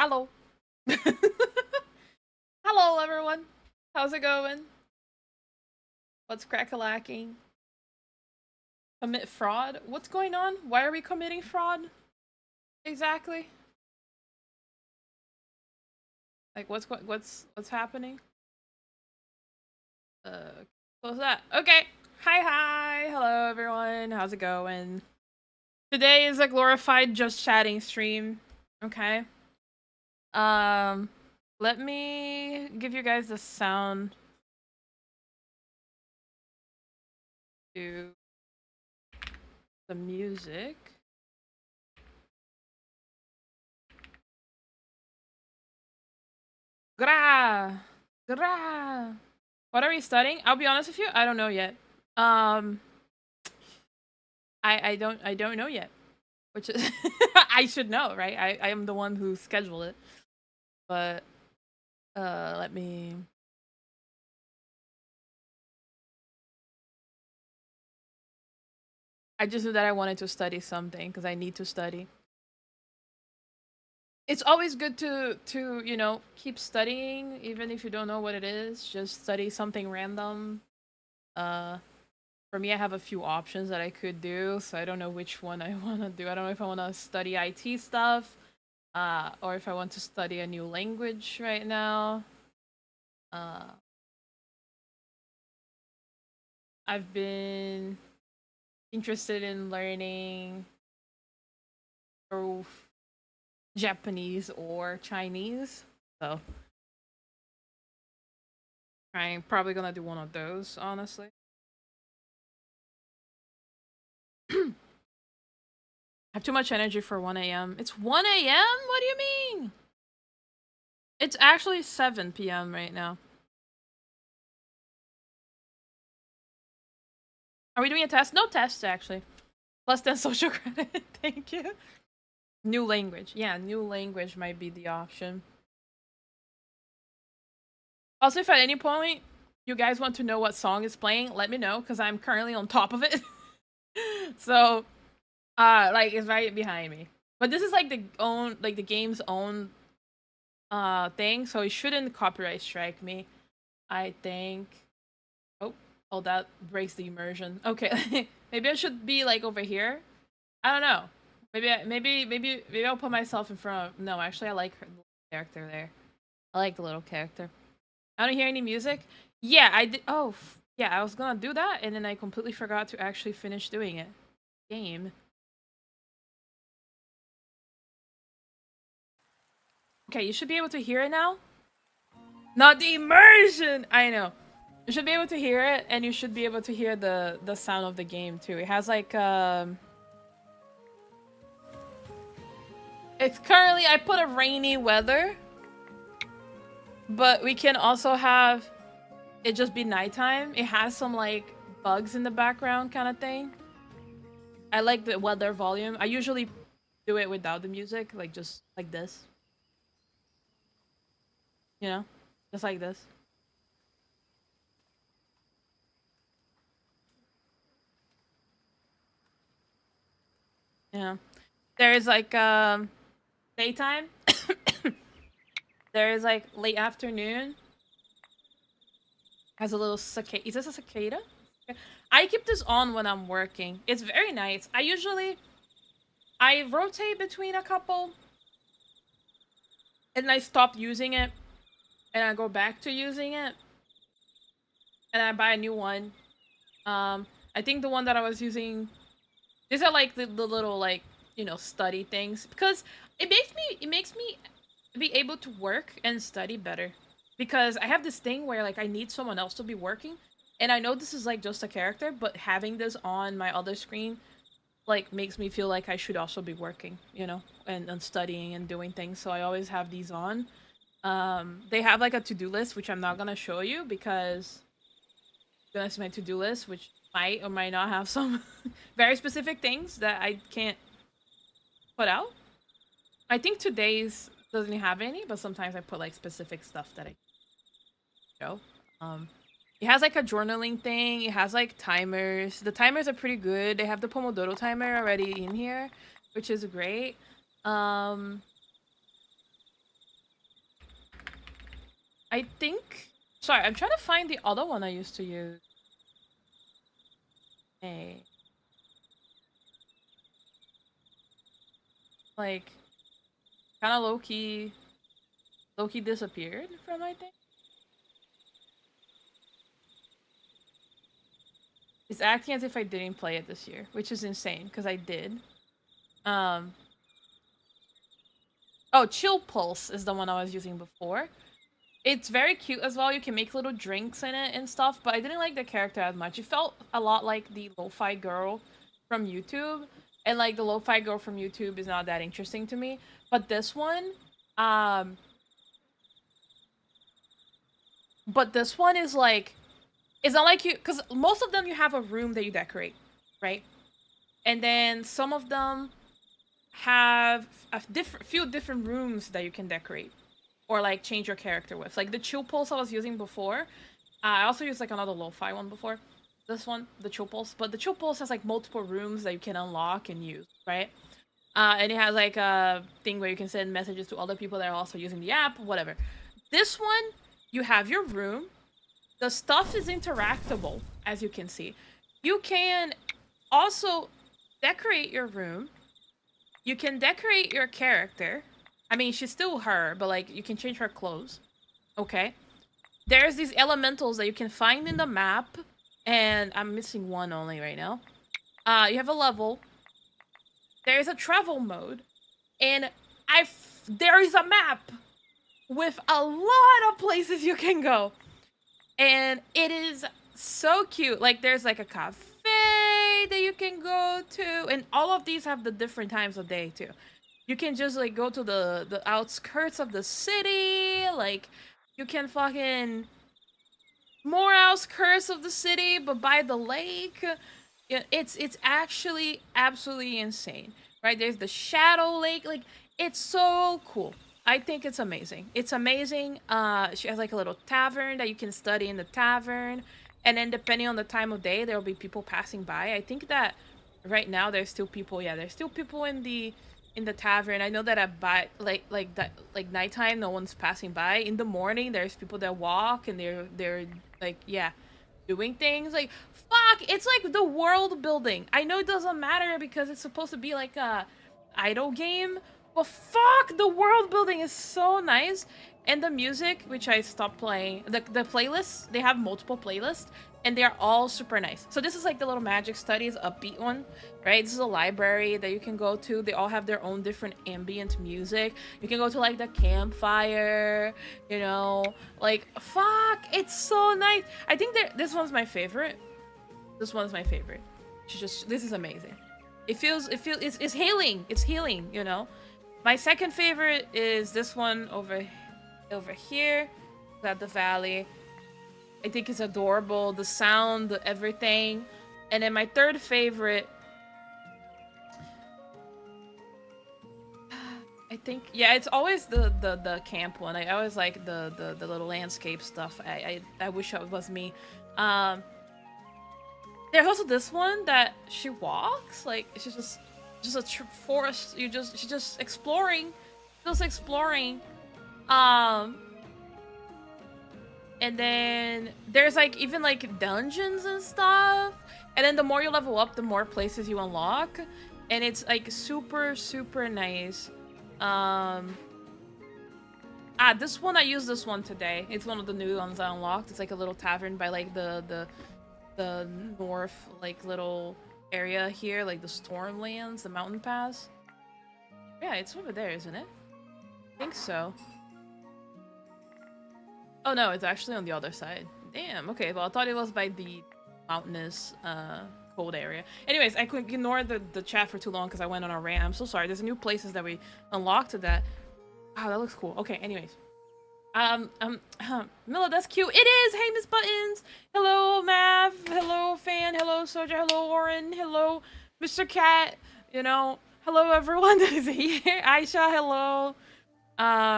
Hello. Hello, everyone. How's it going? What's crack-a-lacking? Commit fraud? What's going on? Why are we committing fraud? Exactly. Like, what's happening? Close that. Okay. Hi. Hello, everyone. How's it going? Today is a glorified just chatting stream. Okay. Um, let me give you guys the sound to the music. Gra! Gra! What are we studying? I'll be honest with you, I don't know yet. Um, I don't know yet. Which is I should know, right? I am the one who scheduled it. But let me I just knew that I wanted to study something because I need to study. It's always good to keep studying even if you don't know what it is. Just study something random. Uh For me, I have a few options that I could do, so I don't know which one I want to do. I don't know if I want to study IT stuff, or if I want to study a new language right now. Uh, I've been interested in learning both Japanese or Chinese, so I'm probably gonna do one of those, honestly. I have too much energy for 1 a.m. It's 1 a.m.? What do you mean? It's actually 7 p.m. right now. Are we doing a test? No tests, actually. Less than social credit. Thank you. New language. Yeah, new language might be the option. Also, if at any point you guys want to know what song is playing, let me know because I'm currently on top of it. So, like it's right behind me. But this is like the game's own thing, so it shouldn't copyright strike me. I think. Oh, oh, that breaks the immersion. Okay, maybe I should be like over here. I don't know. Maybe I'll put myself in front of. No, actually, I like her the character there. I like the little character. I don't hear any music. Yeah, I did. Oh, yeah, I was gonna do that, and then I completely forgot to actually finish doing it. Game. Okay, you should be able to hear it now. Not the immersion. I know. You should be able to hear it, and you should be able to hear the sound of the game too. It has like It's currently I put a rainy weather, but we can also have it just be nighttime. It has some like bugs in the background kind of thing. I like the weather volume. I usually do it without the music, like just like this. You know? Just like this. Yeah. There's like daytime. There's like late afternoon. Has a little cicada. Is this a cicada? I keep this on when I'm working. It's very nice. I rotate between a couple and I stop using it and I go back to using it and I buy a new one. I think the one that I was using, these are like the little like, study things because it makes me be able to work and study better because I have this thing where like I need someone else to be working and I know this is like just a character, but having this on my other screen like makes me feel like I should also be working, and studying and doing things. So I always have these on. They have like a to-do list, which I'm not gonna show you because I'm gonna see my to-do list, which might or might not have some very specific things that I can't put out. I think today's doesn't have any, but sometimes I put like specific stuff that I show. Um, it has like a journaling thing. It has like timers. The timers are pretty good. They have the Pomodoro timer already in here, which is great. Um, I think... Sorry, I'm trying to find the other one I used to use. Hey. Like, kind of low-key disappeared from my thing. It's acting as if I didn't play it this year, which is insane, because I did. Um... Oh, Chill Pulse is the one I was using before. It's very cute as well. You can make little drinks in it and stuff, but I didn't like the character as much. It felt a lot like the lo-fi girl from YouTube, and like the lo-fi girl from YouTube is not that interesting to me. But this one, um, is like, it's not like you, because most of them you have a room that you decorate, right? And then some of them have a few different rooms that you can decorate or like change your character with. Like the Chill Pulse I was using before. I also used like another lo-fi one before. This one, the Chill Pulse. But the Chill Pulse has like multiple rooms that you can unlock and use, right? And it has like a thing where you can send messages to other people that are also using the app, whatever. This one, you have your room. The stuff is interactable, as you can see. You can also decorate your room. You can decorate your character. I mean, she's still her, but like you can change her clothes. Okay. There's these elementals that you can find in the map, and I'm missing one only right now. You have a level. There is a travel mode, and there is a map with a lot of places you can go, and it is so cute. Like there's like a cafe that you can go to, and all of these have the different times of day too. You can just like go to the outskirts of the city, like you can fucking more outskirts of the city but by the lake. Yeah, it's actually absolutely insane. Right? There's the Shadow Lake, like it's so cool. I think it's amazing. It's amazing. She has like a little tavern that you can study in the tavern, and then depending on the time of day there will be people passing by. I think that right now there's still people, yeah, there's still people in the tavern. I know that at like nighttime no one's passing by. In the morning there's people that walk and they're like, yeah, doing things. Like fuck, it's like the world building. I know it doesn't matter because it's supposed to be like a idle game, but fuck, the world building is so nice. And the music, which I stopped playing, the playlists, they have multiple playlists, and they're all super nice. So this is like the little magic studies upbeat one, right? This is a library that you can go to. They all have their own different ambient music. You can go to like the campfire, you know, like fuck, it's so nice. I think this one's my favorite. This one's my favorite. This is amazing. It's healing. It's healing, you know. My second favorite is this one over here at the valley. I think it's adorable, the sound, everything. And then my third favorite, I think, yeah, it's always the camp one. I always like the little landscape stuff. I wish it was me. There's also this one that she walks, like she's just a forest. She's just exploring, and then there's like even like dungeons and stuff. And then the more you level up, the more places you unlock, and it's like super nice. This one, I used this one today. It's one of the new ones I unlocked. It's like a little tavern by like the north like little area here, like the Stormlands, the mountain pass. Yeah, it's over there, isn't it? I think so. Oh no, it's actually on the other side. Damn, okay, well I thought it was by the mountainous cold area. Anyways, I couldn't ignore the chat for too long because I went on a rant. I'm so sorry. There's new places that we unlocked to that. Wow, that looks cool. Okay, anyways. Mila, that's cute. It is! Hey, Miss Buttons! Hello, Mav! Hello, Fan! Hello, Soldier! Hello, Oren! Hello, Mr. Cat! You know, hello, everyone that is here! Aisha, hello!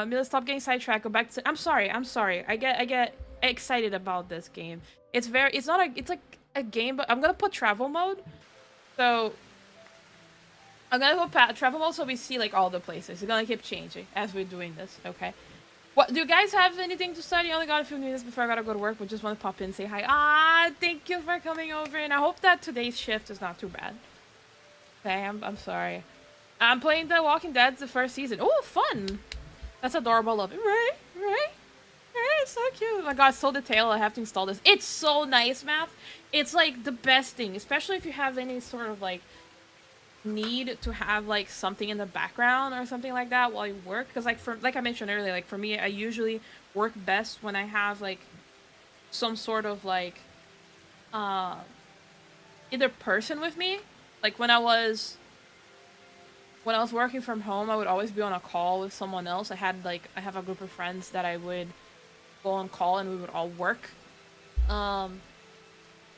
Mila, stop getting sidetracked. Go back to... I'm sorry. I get excited about this game. It's like a game, but I'm gonna put travel mode. So... I'm gonna put travel mode so we see, like, all the places. It's gonna keep changing as we're doing this, okay? What do you guys have anything to study? I only got a few minutes before I gotta go to work, but just want to pop in and say hi. Ah, thank you for coming over, and I hope that today's shift is not too bad. Okay, I'm sorry. I'm playing The Walking Dead, the first season. Oh, fun! That's adorable. Love it. Right, right, right. It's so cute. Oh my god, it's so detailed. I have to install this. It's so nice, Math. It's like the best thing, especially if you have any sort of like need to have like something in the background or something like that while you work. Because like I mentioned earlier, like for me, I usually work best when I have like some sort of like uh either person with me. Like when I was working from home, I would always be on a call with someone else. I have a group of friends that I would go on call and we would all work um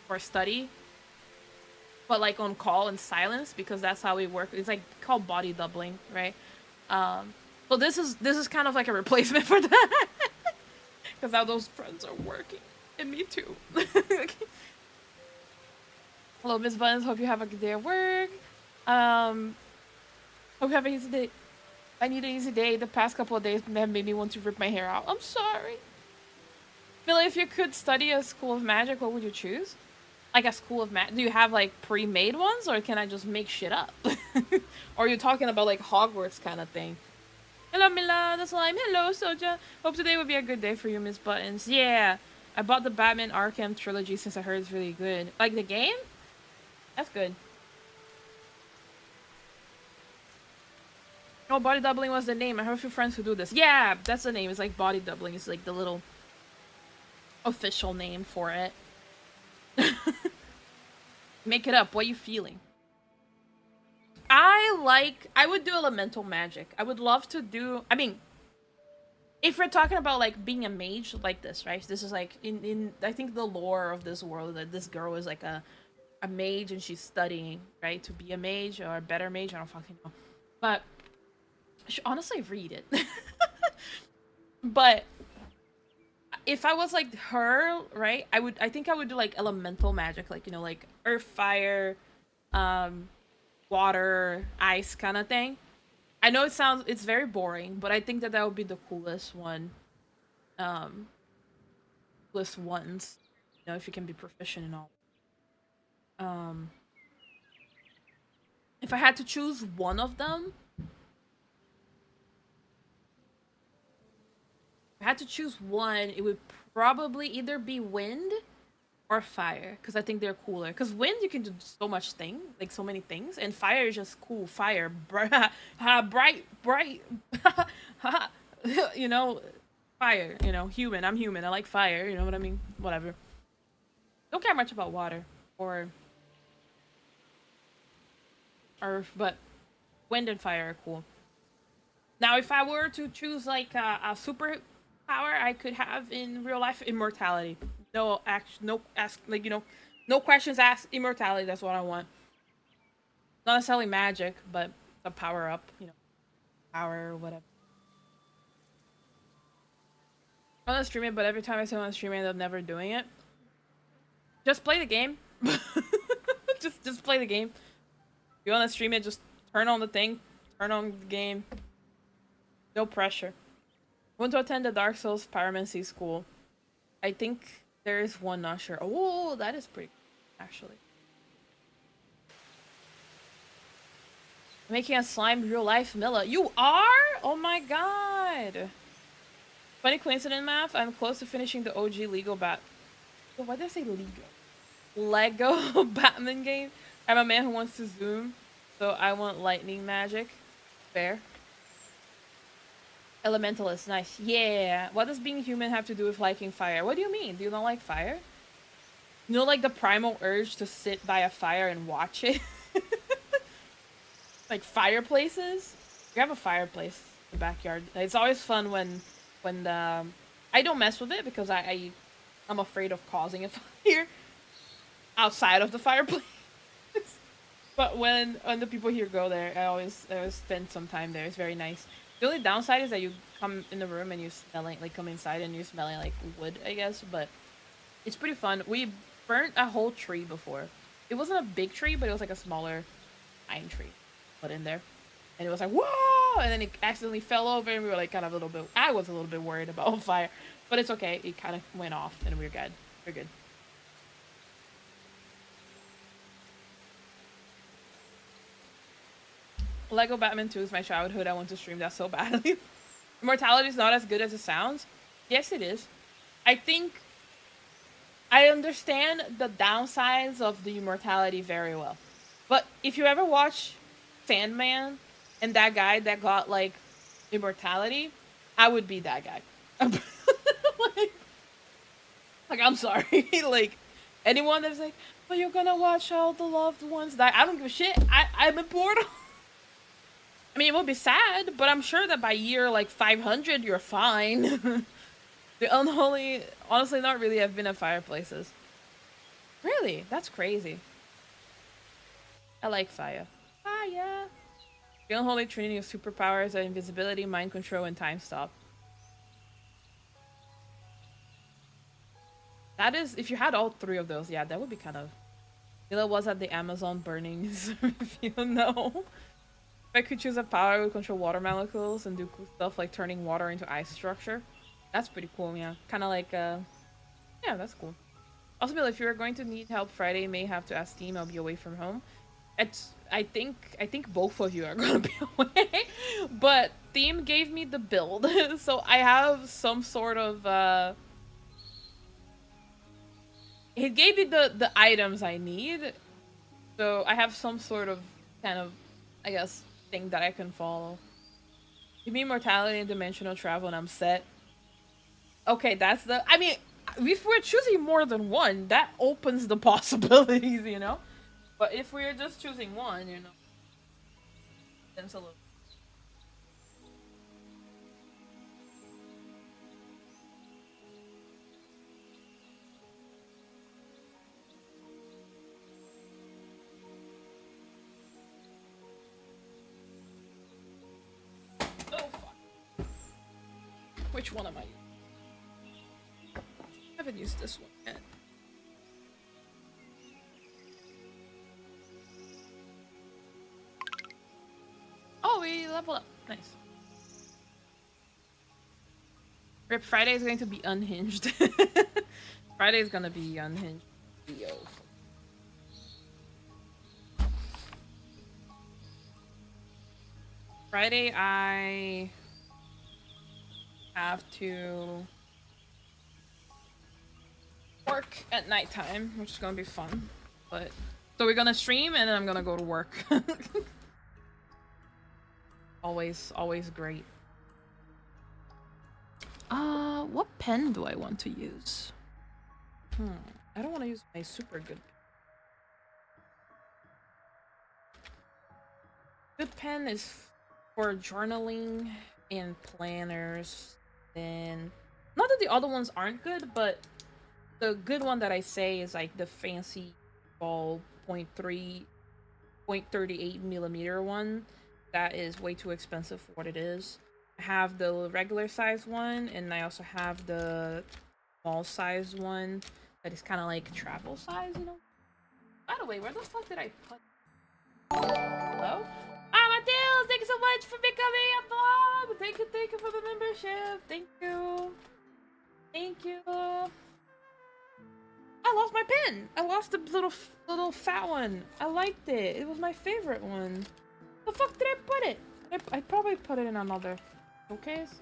or study, but like on call in silence because that's how we work. It's like called body doubling, right? Um so this is kind of like a replacement for that because now those friends are working and me too. Hello, Miss Buttons. Hope you have a good day at work. Um, Hope you have an easy day. I need an easy day. The past couple of days have made me want to rip my hair out. I'm sorry. Mila, if you could study a school of magic, what would you choose? Like a school of magic? Do you have like pre-made ones, or can I just make shit up? Or are you talking about like Hogwarts kind of thing? Hello, Mila. That's Slime. Hello, Soja. Hope today would be a good day for you, Miss Buttons. Yeah, I bought the Batman Arkham trilogy since I heard it's really good. Like the game? That's good. Oh, body doubling was the name. I have a few friends who do this. Yeah, that's the name. It's like body doubling. It's like the little official name for it. Make it up. What are you feeling? I would do elemental magic. I would love to do, I mean, if we're talking about like being a mage like this, right? This is like in I think the lore of this world that this girl is like a mage and she's studying, right? To be a mage or a better mage, I don't fucking know. But I should honestly read it. But if I was like her, right? I think I would do like elemental magic, like like earth, fire, um, water, ice kind of thing. I know it's very boring, but I think that would be the coolest one. Um, Coolest ones. If you can be proficient in all. Um, if I had to choose one of them, if I had to choose one, it would probably either be wind or fire, because I think they're cooler. Because wind, you can do so much thing, like so many things, and fire is just cool. Fire, bright, bright, you know, fire. Human. I'm human. I like fire. You know what I mean? Whatever. Don't care much about water or earth, but wind and fire are cool. Now, if I were to choose like a super power I could have in real life, immortality. No action, no ask, like no questions asked. Immortality. That's what I want. Not necessarily magic, but a power up. Power or whatever. I want to stream it, but every time I say I want to stream it, I end up never doing it. Just play the game. just play the game. If you want to stream it, just turn on the thing, turn on the game. No pressure. I want to attend the Dark Souls Pyromancy School. I think there is one, not sure. Oh, that is pretty cool, actually. Making a slime real life, Mila. You are? Oh my god. Funny coincidence, Math. I'm close to finishing the OG Lego Bat. Oh, why did I say Lego? Lego Batman game. I'm a man who wants to zoom, so I want lightning magic. Fair. Elementalist, nice. Yeah. What does being human have to do with liking fire? What do you mean? Do you not like fire? Like the primal urge to sit by a fire and watch it? Like fireplaces? We have a fireplace in the backyard. It's always fun when the I don't mess with it because I'm afraid of causing a fire outside of the fireplace. But when the people here go there, I always spend some time there. It's very nice. The only downside is that you come in the room and you smelling like come inside and you're smelling like wood, I guess. But it's pretty fun. We burnt a whole tree before. It wasn't a big tree, but it was like a smaller pine tree put in there, and it was like whoa. oh, and then it accidentally fell over, and we were like kind of a little bit. I was a little bit worried about fire, but it's okay. It kind of went off, and we're good. We're good. Lego Batman 2 is my childhood. I want to stream that so badly. Immortality is not as good as it sounds. Yes, it is. I think I understand the downsides of the immortality very well. But if you ever watch Sandman and that guy that got like immortality, I would be that guy. like I'm sorry. like anyone that's like, oh, you're gonna watch all the loved ones die. I don't give a shit. I'm immortal. I mean, it would be sad, but I'm sure that by year like 500, you're fine. The unholy, honestly, not really. I've been at fireplaces. Really? That's crazy. I like fire. Fire. The unholy trinity of superpowers are invisibility, mind control, and time stop. That is, if you had all three of those, yeah, that would be kind of. Mila was at the Amazon burning, if you know. If I could choose a power, I would control water molecules and do cool stuff like turning water into ice structure. That's pretty cool, yeah. Kind of like, yeah, that's cool. Also, Mila, if you're going to need help Friday, you may have to ask Team. I'll be away from home. I think both of you are gonna be away. But Team gave me the build, so I have some sort of, he gave me the items I need. So I have some sort of, kind of, I guess, thing that I can follow. Give me immortality and dimensional travel and I'm set. Okay, that's the... I mean, if we're choosing more than one, that opens the possibilities, you know? But if we're just choosing one, you know... Then it's a little... Oh, fuck. Which one am I using? I haven't used this one yet. Oh, we level up. Nice. Rip, Friday is going to be unhinged. Friday is gonna be unhinged. Yo. Friday, I have to work at nighttime, which is gonna be fun. But so we're gonna stream and then I'm gonna go to work. always great. What pen do I want to use? I don't want to use my super good. Good pen is for journaling and planners. Then, not that the other ones aren't good, but the good one that I say is like the fancy ball 0.38 millimeter one. That is way too expensive for what it is. I have the regular size one, and I also have the small size one that is kind of like travel size, you know? By the way, where the fuck did I put... Hello? Matilda, thank you so much for becoming a blog! Thank you for the membership! Thank you! Thank you! I lost my pen! I lost the little fat one. I liked it. It was my favorite one. The fuck did I put it? I probably put it in another showcase.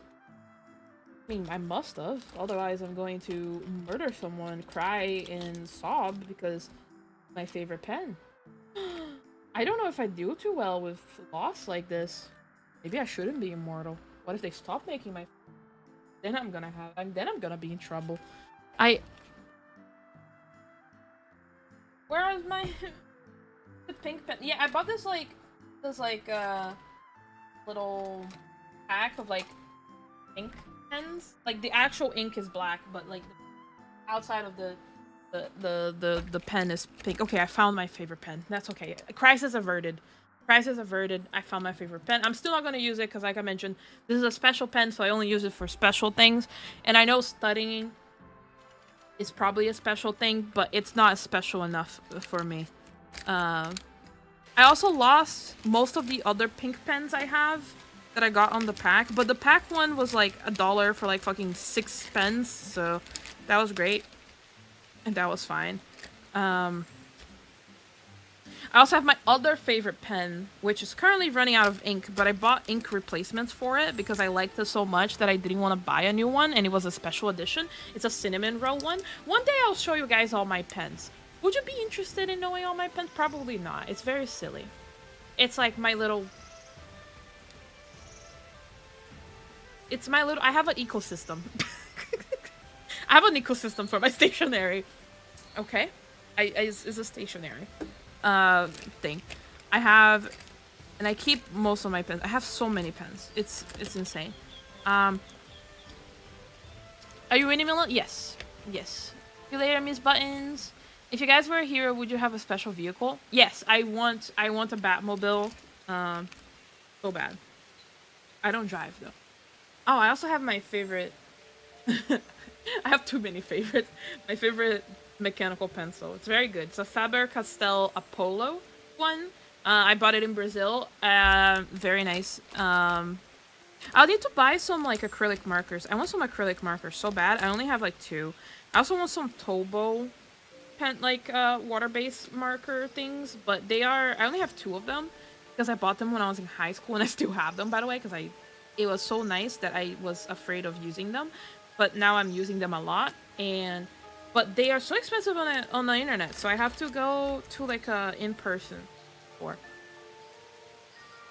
I mean, I must have. Otherwise, I'm going to murder someone, cry, and sob because my favorite pen. I don't know if I do too well with loss like this. Maybe I shouldn't be immortal. What if they stop making my... Then I'm gonna be in trouble. Where is my... the pink pen? Yeah, I bought this little pack of like ink pens. Like the actual ink is black, but like the outside of the pen is pink. Okay, I found my favorite pen. That's okay. Crisis averted. Crisis averted. I found my favorite pen. I'm still not going to use it because, like I mentioned, this is a special pen, so I only use it for special things. And I know studying is probably a special thing, but it's not special enough for me. I also lost most of the other pink pens I have that I got on the pack, but the pack one was like $1 for like fucking 6 pens, so that was great. And that was fine. I also have my other favorite pen, which is currently running out of ink, but I bought ink replacements for it because I liked it so much that I didn't want to buy a new one, and it was a special edition. It's a cinnamon roll one. One day I'll show you guys all my pens. Would you be interested in knowing all my pens? Probably not. It's very silly. It's like my little... It's my little... I have an ecosystem. I have an ecosystem for my stationery. Okay? It's a stationery thing. I have... And I keep most of my pens. I have so many pens. It's insane. Are you winning, Mila? Yes. Yes. See you later, Miss Buttons. If you guys were a hero, would you have a special vehicle? Yes, I want a Batmobile. So bad. I don't drive though. Oh, I also have my favorite. I have too many favorites. My favorite mechanical pencil. It's very good. It's a Faber-Castell Apollo one. I bought it in Brazil. Very nice. I'll need to buy some like acrylic markers. I want some acrylic markers so bad. I only have like 2. I also want some Tobo pen, like water-based marker things, but they are... I only have 2 of them because I bought them when I was in high school, and I still have them, by the way, because it was so nice that I was afraid of using them, but now I'm using them a lot. But they are so expensive on the internet, so I have to go to like a in-person store.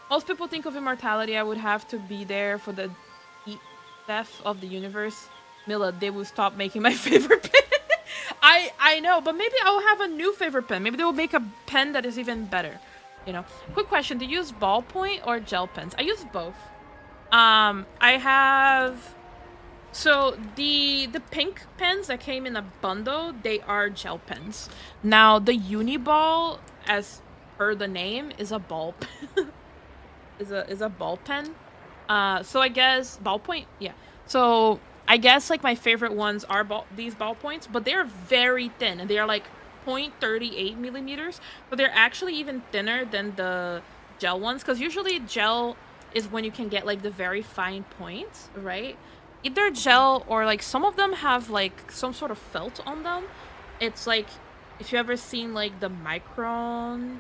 Most people think of immortality. I would have to be there for the death of the universe. Mila, they will stop making my favorite pen. I know, but maybe I'll have a new favorite pen. Maybe they will make a pen that is even better. You know. Quick question: do you use ballpoint or gel pens? I use both. I have... So the pink pens that came in a bundle, they are gel pens. Now the Uniball, as per the name, is a ball pen. is a ball pen. So I guess ballpoint, yeah. So I guess like my favorite ones are these ballpoints, but they're very thin and they are like 0.38 millimeters. But they're actually even thinner than the gel ones, because usually gel is when you can get like the very fine points, right? Either gel or like some of them have like some sort of felt on them. It's like if you ever seen like the micron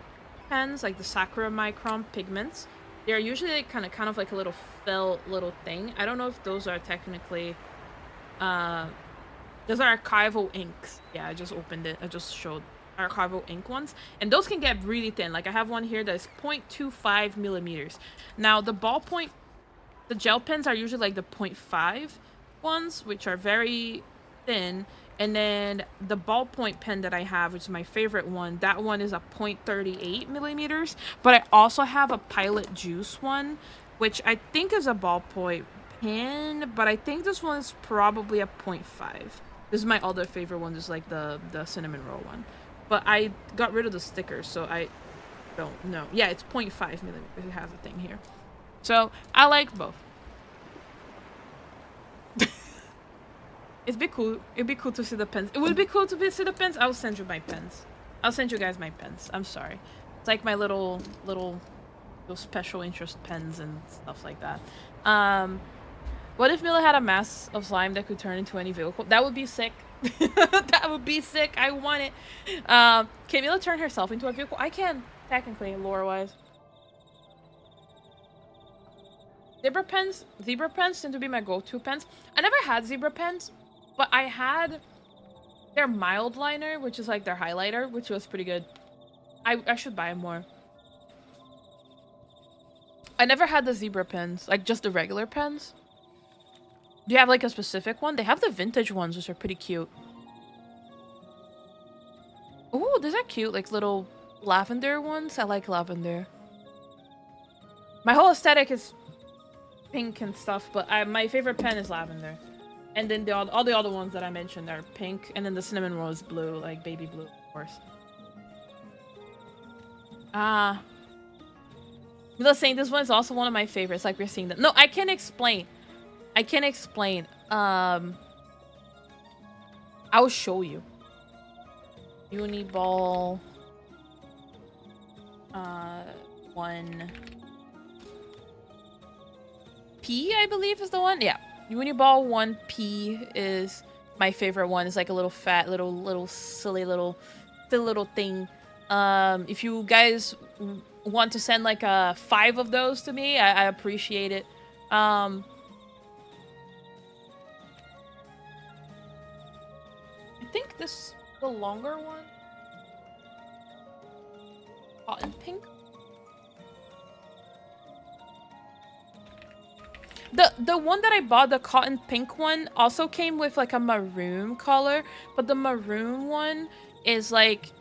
pens, like the Sakura micron pigments, they're usually like kind of like a little felt little thing. I don't know if those are technically those are archival inks. Yeah, I just opened it. I just showed archival ink ones, and those can get really thin. Like I have one here that's 0.25 millimeters. Now the ballpoint, the gel pens are usually like the 0.5 ones, which are very thin. And then the ballpoint pen that I have, which is my favorite one, that one is a 0.38 millimeters. But I also have a Pilot Juice one, which I think is a ballpoint pen, but I think this one is probably a 0.5. This is my other favorite one, just like the cinnamon roll one. But I got rid of the stickers, so I don't know. Yeah, it's 0.5 millimeters. It has a thing here. So I like both. It'd be cool. It'd be cool to see the pens. It would be cool to see the pens. I'll send you my pens. I'll send you guys my pens. I'm sorry. It's like my little special interest pens and stuff like that. What if Mila had a mass of slime that could turn into any vehicle? That would be sick. That would be sick. I want it. Can Mila turn herself into a vehicle? I can, technically, lore-wise. Zebra pens tend to be my go-to pens. I never had zebra pens, but I had their mild liner, which is like their highlighter, which was pretty good. I should buy more. I never had the zebra pens, like just the regular pens. Do you have like a specific one? They have the vintage ones, which are pretty cute. Ooh, these are cute, like little lavender ones. I like lavender. My whole aesthetic is pink and stuff, but my favorite pen is lavender. And then all the other ones that I mentioned are pink, and then the cinnamon roll is blue, like baby blue, of course. Mila's saying this one is also one of my favorites, like we're seeing them. No, I can explain. I can explain. I will show you. Uniball. One. 1P, I believe, is the one. Yeah, Uniball 1P is my favorite one. It's like a little fat, little silly little thing. If you guys want to send like 5 of those to me, I appreciate it. I think this is the longer one. Cotton pink. The one that I bought, the cotton pink one, also came with like a maroon color, but the maroon one is like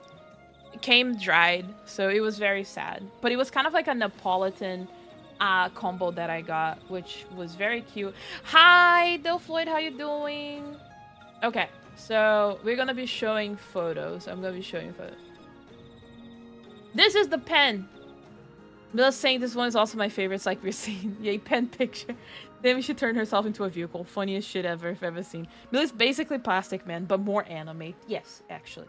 came dried, so it was very sad. But it was kind of like a Neapolitan combo that I got, which was very cute. Hi, Del Floyd, how you doing? Okay, so we're gonna be showing photos. I'm gonna be showing photos. This is the pen. Mila's saying this one is also my favorite. It's like we're seeing a pen picture. Then she turned herself into a vehicle. Funniest shit ever I've ever seen. Mila's basically Plastic Man, but more anime. Yes, actually.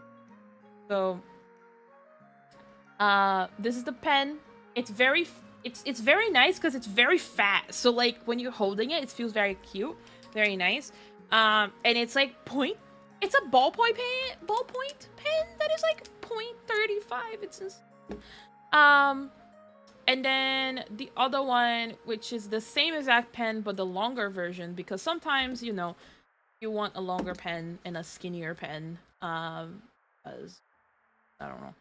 So, this is the pen. It's very, it's very nice because it's very fat. So like when you're holding it, it feels very cute, very nice. And it's like point. It's a ballpoint pen that is like 0.35. It's insane. And then the other one, which is the same exact pen, but the longer version, because sometimes, you know, you want a longer pen and a skinnier pen, as, I don't know,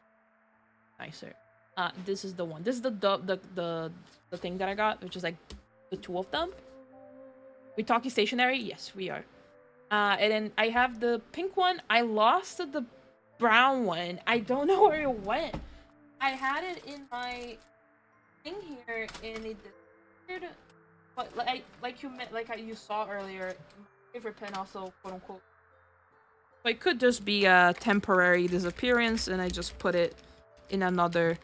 nicer. This is the one. This is the thing that I got, which is like the 2 of them. We talking stationery? Yes, we are. And then I have the pink one. I lost the brown one. I don't know where it went. I had it in my thing here and it disappeared, but like you saw earlier, my favorite pen also quote unquote, so it could just be a temporary disappearance and I just put it in another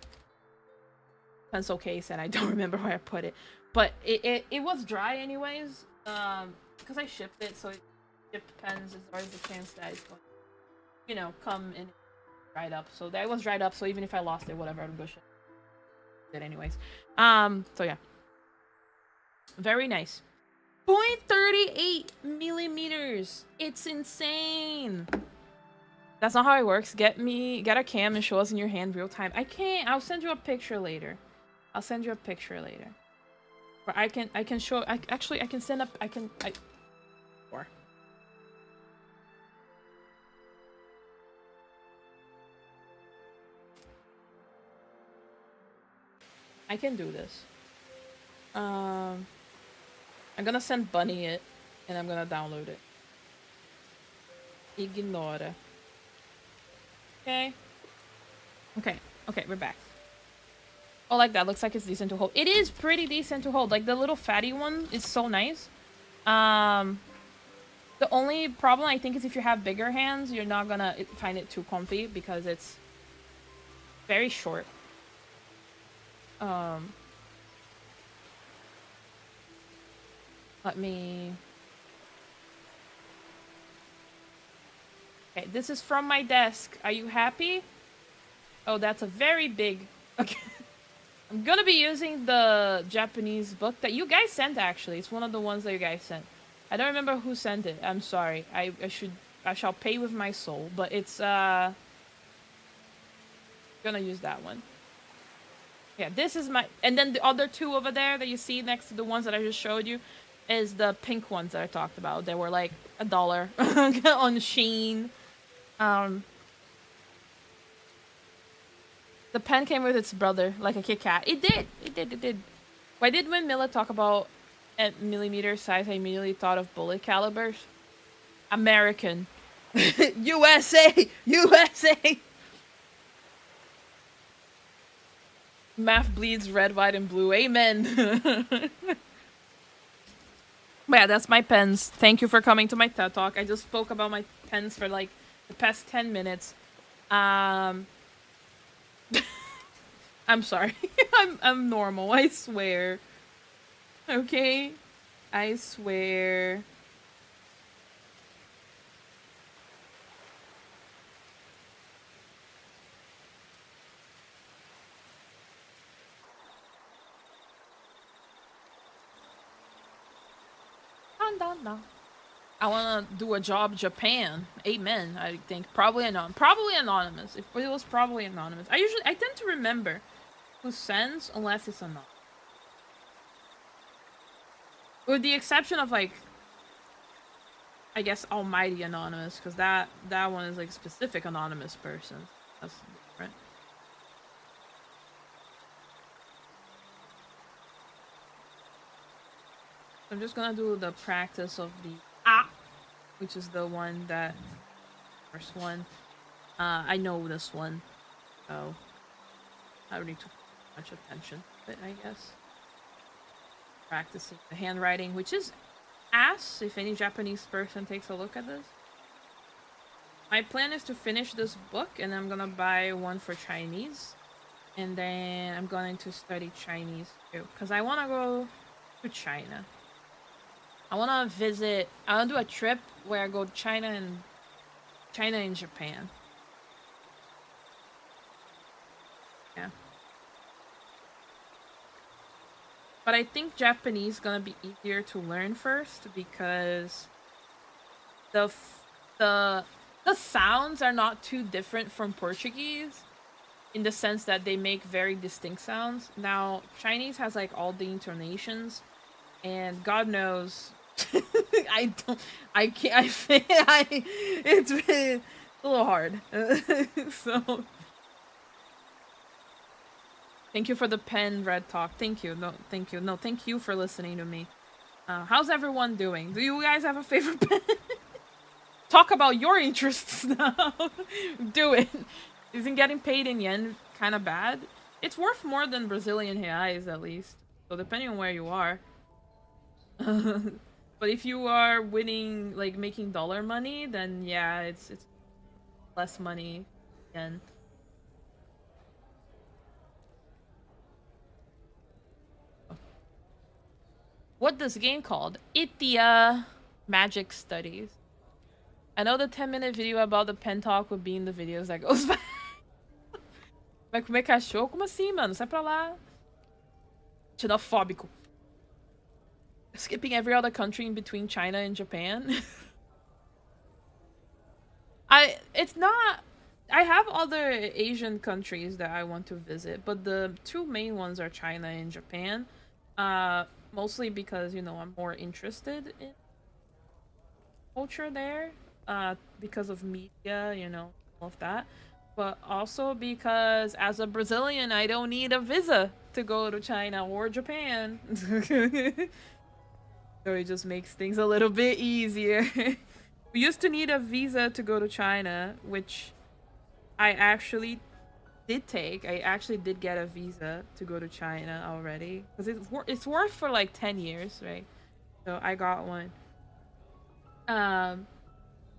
pencil case and I don't remember where I put it, but it was dry anyways, because I shipped it, so shipped pens is always a chance that it's going to, you know, come and dried up, so that was dried up, so even if I lost it, whatever, I'd go ship it anyways. So yeah, very nice. 0.38 millimeters. It's insane. That's not how it works. Get a cam and show us in your hand real time. I can't. I'll send you a picture later. I'll send you a picture later. Or I can show. Actually I can send up. Or I can do this. I'm gonna send Bunny it, and I'm gonna download it. Ignore. Okay. Okay, we're back. Oh, like that. Looks like it's decent to hold. It is pretty decent to hold. Like, the little fatty one is so nice. The only problem, I think, is if you have bigger hands, you're not gonna find it too comfy because it's very short. Let me... Okay, this is from my desk. Are you happy? Oh, that's a very big... Okay. I'm gonna be using the Japanese book that you guys sent, actually. It's one of the ones that you guys sent. I don't remember who sent it. I'm sorry. I shall pay with my soul. But it's, gonna use that one. Yeah, this is my... And then the other 2 over there that you see next to the ones that I just showed you is the pink ones that I talked about. They were like $1 on Shein. The pen came with its brother, like a Kit Kat. It did. Why did when Mila talk about at millimeter size, I immediately thought of bullet calibers? American. USA! USA! Math bleeds red, white, and blue. Amen. Yeah, that's my pens. Thank you for coming to my TED Talk. I just spoke about my pens for like the past 10 minutes. I'm sorry. I'm normal, I swear. Okay? I swear. I want to do a job Japan. Amen. I think probably anonymous. If it was probably anonymous. I tend to remember who sends unless it's anonymous. With the exception of like, I guess Almighty Anonymous, because that one is like specific anonymous person. That's different. I'm just gonna do the practice of the which is the one that first one. I know this one, so I don't need to pay much attention to it, I guess. Practicing the handwriting, which is ass if any Japanese person takes a look at this. My plan is to finish this book and I'm gonna buy one for Chinese. And then I'm going to study Chinese too. Because I want to go to China. I want to visit, I want to do a trip where I go to China and Japan. Yeah. But I think Japanese is gonna be easier to learn first because the sounds are not too different from Portuguese in the sense that they make very distinct sounds. Now, Chinese has like all the intonations, and God knows, it's been a little hard. So, thank you for the pen, Red Talk. Thank you. No, thank you. No, thank you for listening to me. How's everyone doing? Do you guys have a favorite pen? Talk about your interests now. Do it. Isn't getting paid in yen kind of bad? It's worth more than Brazilian reais, at least. So depending on where you are. But if you are winning, like making dollar money, then yeah, it's less money yen. What this game called? Ithya Magic Studies. I know the 10-minute video about the pen talk would be in the videos that goes by. Vai comer cachorro? Como assim, mano? Sai pra lá. Xenofóbico. Skipping every other country in between China and Japan. It's not... I have other Asian countries that I want to visit, but the two main ones are China and Japan. Mostly because, you know, I'm more interested in culture there. Because of media, you know, all of that. But also because as a Brazilian, I don't need a visa to go to China or Japan. So it just makes things a little bit easier. We used to need a visa to go to China, which I actually did take. I actually did get a visa to go to China already. Because it's worth for like 10 years, right? So I got one.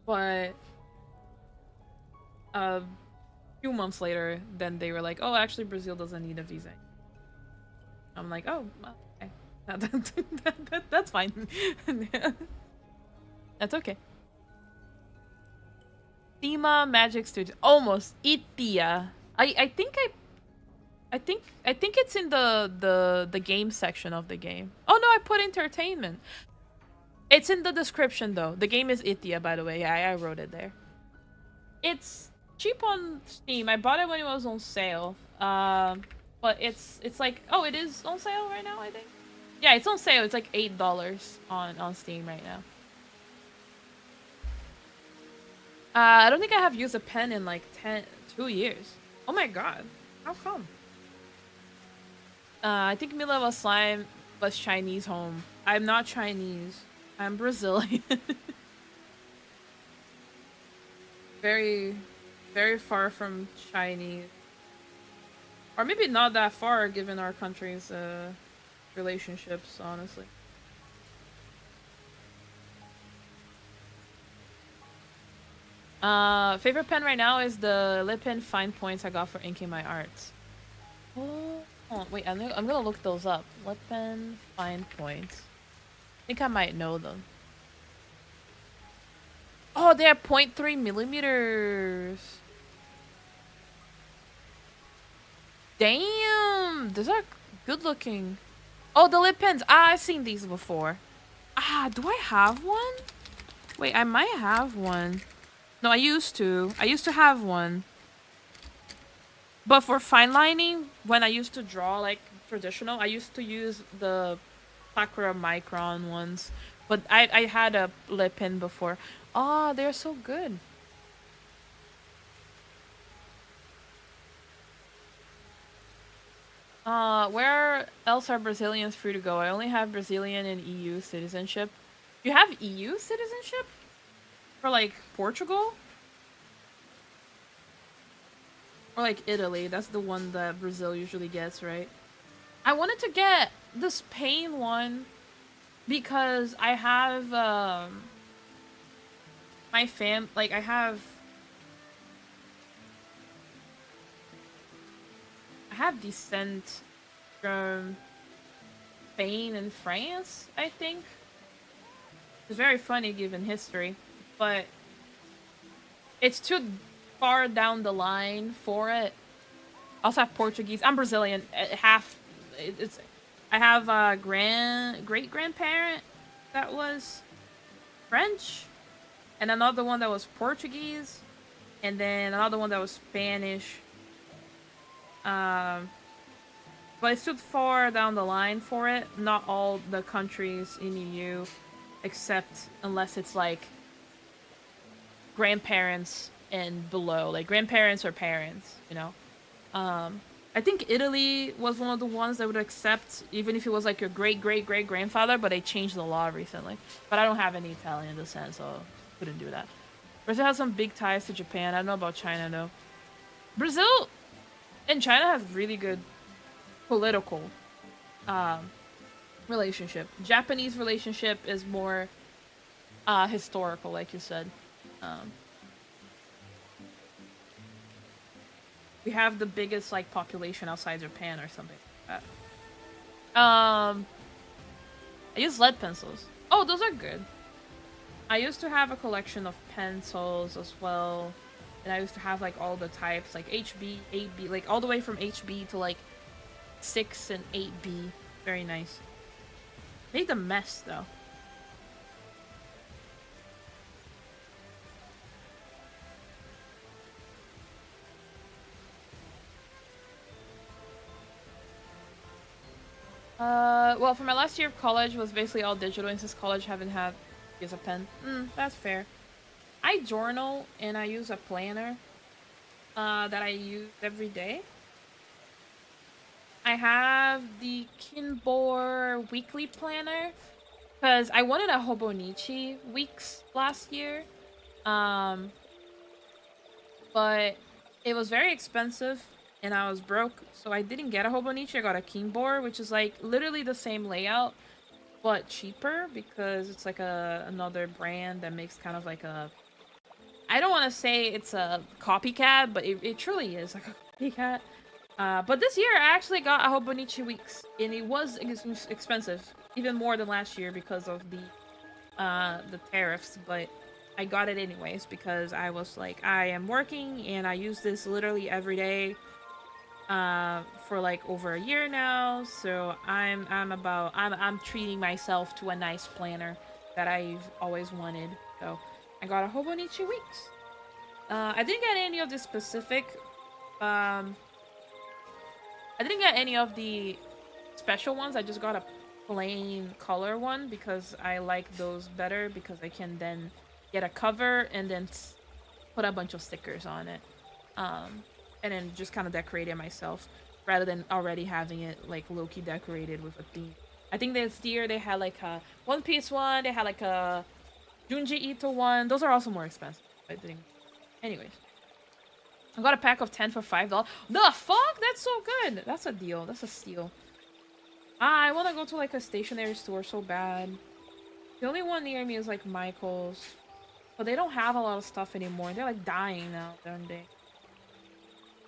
But a few months later, then they were like, oh, actually, Brazil doesn't need a visa. I'm like, oh, okay. That's fine. That's okay. Thema Magic Studio. Almost. Ithya. I think it's in the game section of the game. Oh no, I put entertainment. It's in the description though. The game is Ithya, by the way. Yeah, I wrote it there. It's cheap on Steam. I bought it when it was on sale. But it's like, oh, it is on sale right now, I think. Yeah, it's on sale. It's like $8 on Steam right now. I don't think I have used a pen in like 2 years. Oh my god. How come? I think Mila slime was Chinese home. I'm not Chinese. I'm Brazilian. Very, very far from Chinese. Or maybe not that far given our country's relationships, honestly. Favorite pen right now is the lip pen fine points I got for inking my arts. Oh, wait, I'm gonna look those up. Lip pen fine points. I think I might know them. Oh, they are 0.3 millimeters. Damn, these are good looking. Oh, the lip pens. Ah, I've seen these before. Do I have one? Wait, I might have one. No, I used to. I used to have one. But for fine lining, when I used to draw like traditional, I used to use the Sakura Micron ones. But I had a lip pen before. Oh, they're so good. Where else are Brazilians free to go? I only have Brazilian and EU citizenship. You have EU citizenship? For like Portugal? Or like Italy. That's the one that Brazil usually gets, right? I wanted to get the Spain one because I have my like I have descent from Spain and France, I think. It's very funny given history, but it's too far down the line for it. I also have Portuguese. I'm Brazilian. It's I have a great grandparent that was French, and another one that was Portuguese, and then another one that was Spanish. Um, but it's too far down the line for it. Not all the countries in EU, except unless it's like grandparents and below, like grandparents or parents, you know. I think Italy was one of the ones that would accept even if it was like your great great great grandfather, but they changed the law recently. But I don't have any Italian descent, so couldn't do that. Brazil has some big ties to Japan. I don't know about China though. Brazil and China have really good political um, relationship. Japanese relationship is more historical, like you said. Um, we have the biggest like population outside Japan or something like that. I use lead pencils. Oh, those are good. I used to have a collection of pencils as well. And I used to have like all the types, like HB, 8B, like all the way from HB to like 6 and 8B. Very nice. Made a mess though. Well, for my last year of college was basically all digital, and since college haven't had use a pen. That's fair. I journal and I use a planner that I use every day. I have the Kinbor weekly planner because I wanted a Hobonichi weeks last year. Um, but it was very expensive and I was broke, so I didn't get a Hobonichi. I got a Kinbor, which is like literally the same layout but cheaper because it's like another brand that makes kind of like a, I don't want to say it's a copycat, but it truly is like a copycat. But this year I actually got a Hobonichi Weeks, and it was expensive, even more than last year because of the tariffs. But I got it anyways because I was like, I am working and I use this literally every day for like over a year now. So I'm treating myself to a nice planner that I've always wanted. So I got a Hobonichi Weeks. I didn't get any of the specific I didn't get any of the special ones. I just got a plain color one because I like those better because I can then get a cover and then put a bunch of stickers on it. And then just kind of decorate it myself rather than already having it like low-key decorated with a theme. I think this year they had like a One Piece one, they had like a Junji Ito one. Those are also more expensive, I think. Anyways. I got a pack of 10 for $5. The fuck? That's so good. That's a deal. That's a steal. I want to go to like a stationery store so bad. The only one near me is like Michael's. But they don't have a lot of stuff anymore. They're like dying now, aren't they?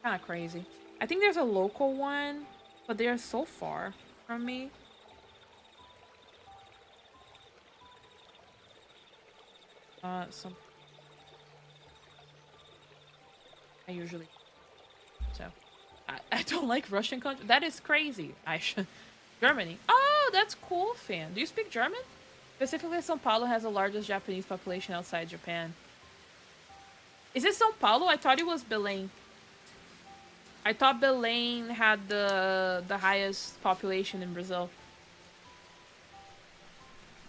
Kind of crazy. I think there's a local one, but they're so far from me. Some I usually so I don't like Russian country. That is crazy. I should Germany. Oh, that's cool, fan. Do you speak German? Specifically, São Paulo has the largest Japanese population outside Japan. Is it São Paulo? I thought it was Belém. I thought Belém had the highest population in Brazil.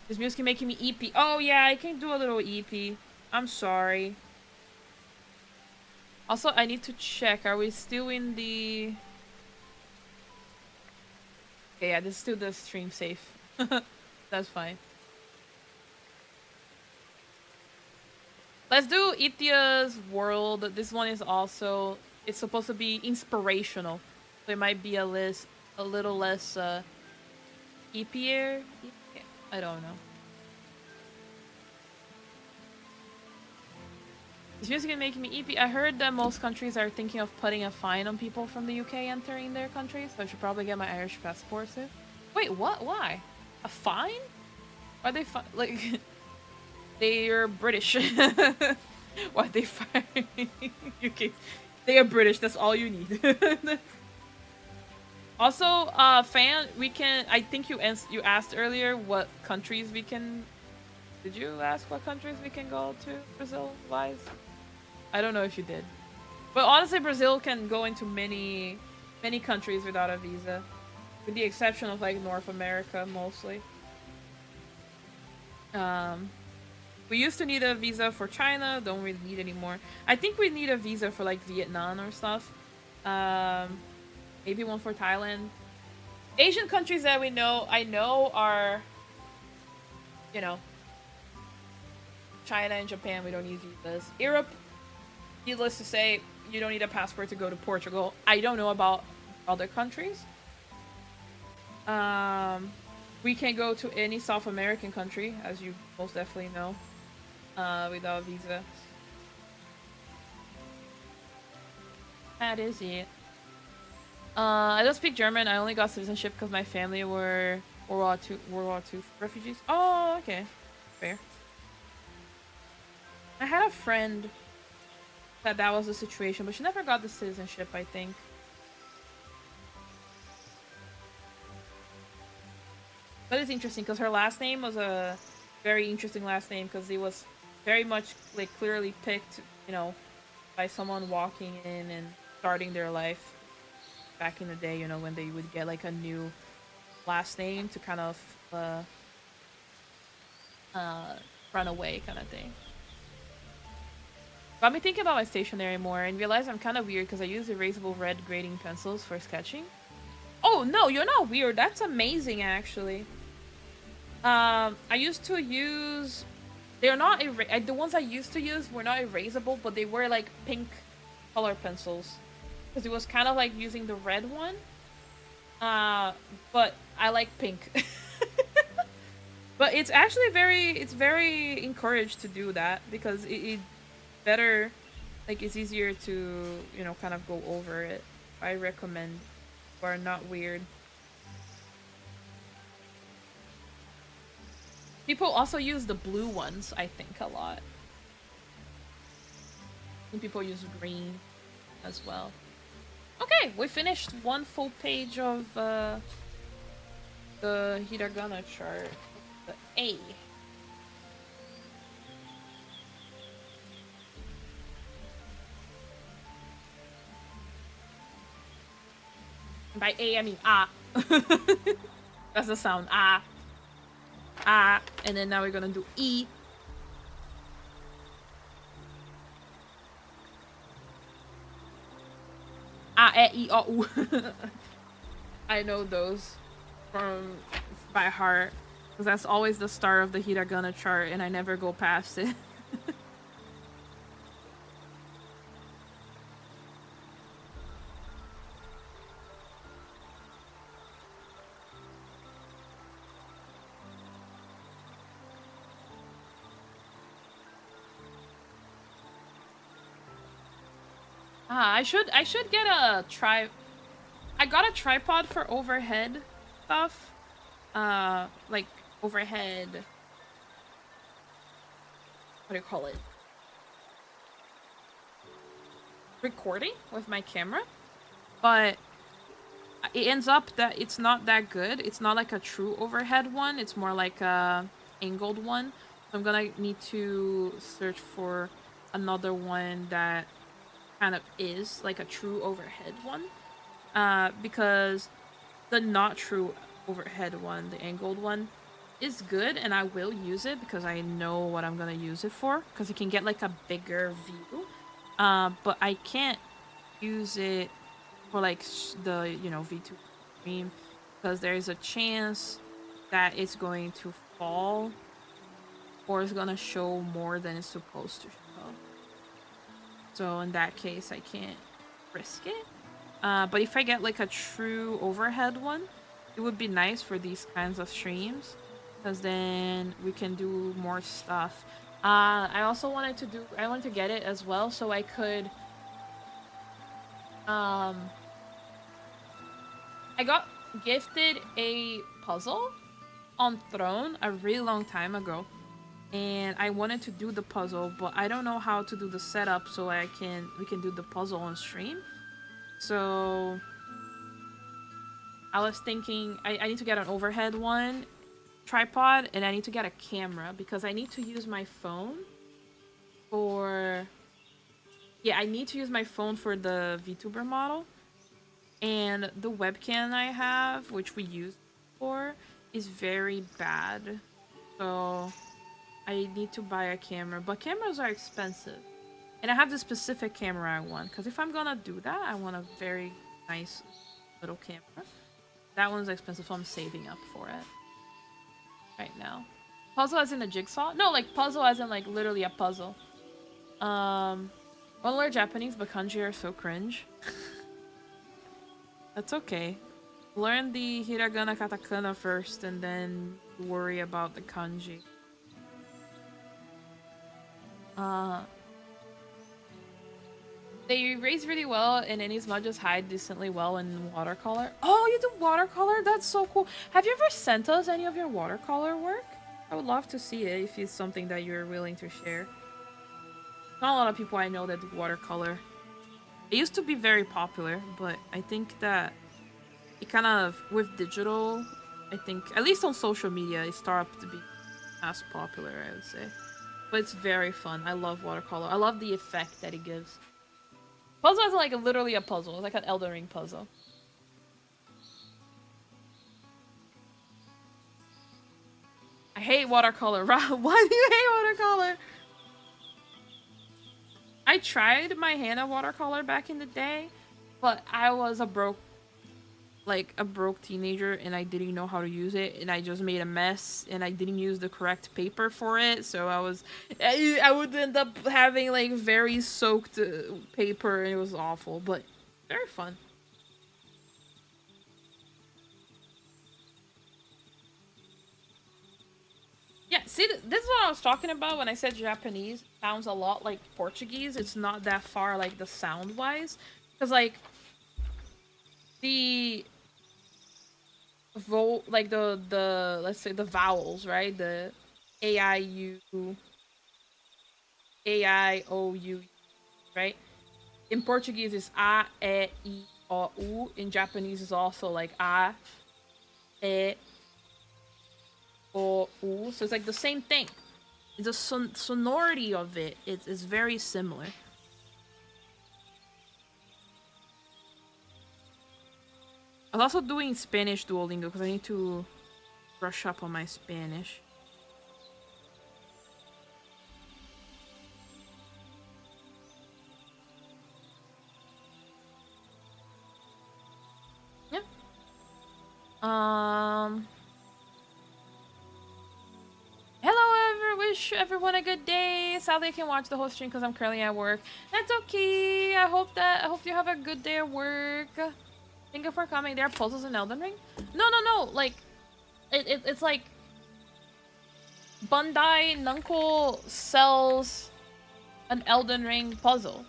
This music making me EP. Oh yeah, I can do a little EP. I'm sorry. Also, I need to check. Are we still in the... Okay, yeah, this is still the stream safe. That's fine. Let's do Ithya's world. This one is also... It's supposed to be inspirational. So it might be a little less epier. I don't know. This music is making me EP. I heard that most countries are thinking of putting a fine on people from the UK entering their country, so I should probably get my Irish passport soon. Wait, what? Why? A fine? Why they like they're British? Why they fine UK? They are British. That's all you need. Also, fan, we can. I think you asked earlier what countries we can. Did you ask what countries we can go to Brazil wise? I don't know if you did, but honestly, Brazil can go into many countries without a visa, with the exception of like North America mostly. We used to need a visa for China, don't really need anymore. I think we need a visa for like Vietnam or stuff. Maybe one for Thailand. Asian countries that I know are, you know, China and Japan, we don't need visas. Europe, needless to say, you don't need a passport to go to Portugal. I don't know about other countries. We can go to any South American country, as you most definitely know, without a visa. That is it. I don't speak German. I only got citizenship because my family were World War II refugees. Oh, okay. Fair. I had a friend that was the situation, but she never got the citizenship, I think. But it's interesting because her last name was a very interesting last name because it was very much like clearly picked, you know, by someone walking in and starting their life back in the day, you know, when they would get like a new last name to kind of run away kind of thing. Got me thinking about my stationery more and realized I'm kind of weird because I use erasable red grading pencils for sketching. Oh no, you're not weird. That's amazing, actually. I used to use... They're not... The ones I used to use were not erasable, but they were like pink color pencils. Because it was kind of like using the red one. But I like pink. But it's actually very encouraged to do that because it better, like it's easier to, you know, kind of go over it. I recommend. You are not weird. People also use the blue ones, I think, a lot. And people use green as well. Okay, we finished one full page of the hiragana chart. The A. By A, I mean ah. That's the sound, ah. Ah. And then now we're gonna do E. Ah, E, I, O, U. I know those by heart. Because that's always the start of the hiragana chart and I never go past it. I should get a I got a tripod for overhead stuff. Like overhead, what do you call it? Recording with my camera. But it ends up that it's not that good. It's not like a true overhead one. It's more like a angled one. So I'm gonna need to search for another one that kind of is like a true overhead one. Because the not true overhead one, the angled one, is good, and I will use it because I know what I'm gonna use it for. Because you can get like a bigger view, but I can't use it for like the Vtuber stream because there's a chance that it's going to fall or it's gonna show more than it's supposed to show. So in that case, I can't risk it. But if I get like a true overhead one, it would be nice for these kinds of streams because then we can do more stuff. I also wanted to get it as well so I could I got gifted a puzzle on Throne a really long time ago, and I wanted to do the puzzle, but I don't know how to do the setup so we can do the puzzle on stream. So I was thinking I need to get an overhead one tripod, and I need to get a camera because I need to use my phone for I need to use my phone for the VTuber model, and the webcam I have, which we use for, is very bad. So I need to buy a camera, but cameras are expensive. And I have the specific camera I want, because if I'm gonna do that, I want a very nice little camera. That one's expensive, so I'm saving up for it right now. Puzzle as in a jigsaw? No, like puzzle as in like literally a puzzle. Wanna learn Japanese, but kanji are so cringe. That's okay. Learn the hiragana katakana first and then worry about the kanji. They erase really well, and any smudges hide decently well in watercolor. Oh, you do watercolor? That's so cool. Have you ever sent us any of your watercolor work? I would love to see it if it's something that you're willing to share. Not a lot of people I know that do watercolor. It used to be very popular, but I think that it kind of, with digital, I think, at least on social media, it started to be as popular, I would say. But it's very fun. I love watercolor. I love the effect that it gives. Puzzle isn't like literally a puzzle. It's like an Elden Ring puzzle. I hate watercolor. Why do you hate watercolor? I tried my hand at watercolor back in the day, but I was a broke teenager, and I didn't know how to use it, and I just made a mess, and I didn't use the correct paper for it, so I would end up having like very soaked paper, and it was awful, but very fun. Yeah, see, this is what I was talking about when I said Japanese sounds a lot like Portuguese. It's not that far, like, the sound-wise. Because, like, the let's say the vowels, right? The A-I-U, A-I-O-U, right? In Portuguese, it's A, E, I, O, U. In Japanese, it's also, like, A, E, O, U. So it's, like, the same thing. The sonority of it is very similar. I was also doing Spanish Duolingo because I need to brush up on my Spanish. Yeah. Hello, wish everyone a good day. Sadly, I can't watch the whole stream because I'm currently at work. That's okay. I hope you have a good day at work. Thank you for coming. There are puzzles in Elden Ring? No. Like, it's like Bandai Namco sells an Elden Ring puzzle.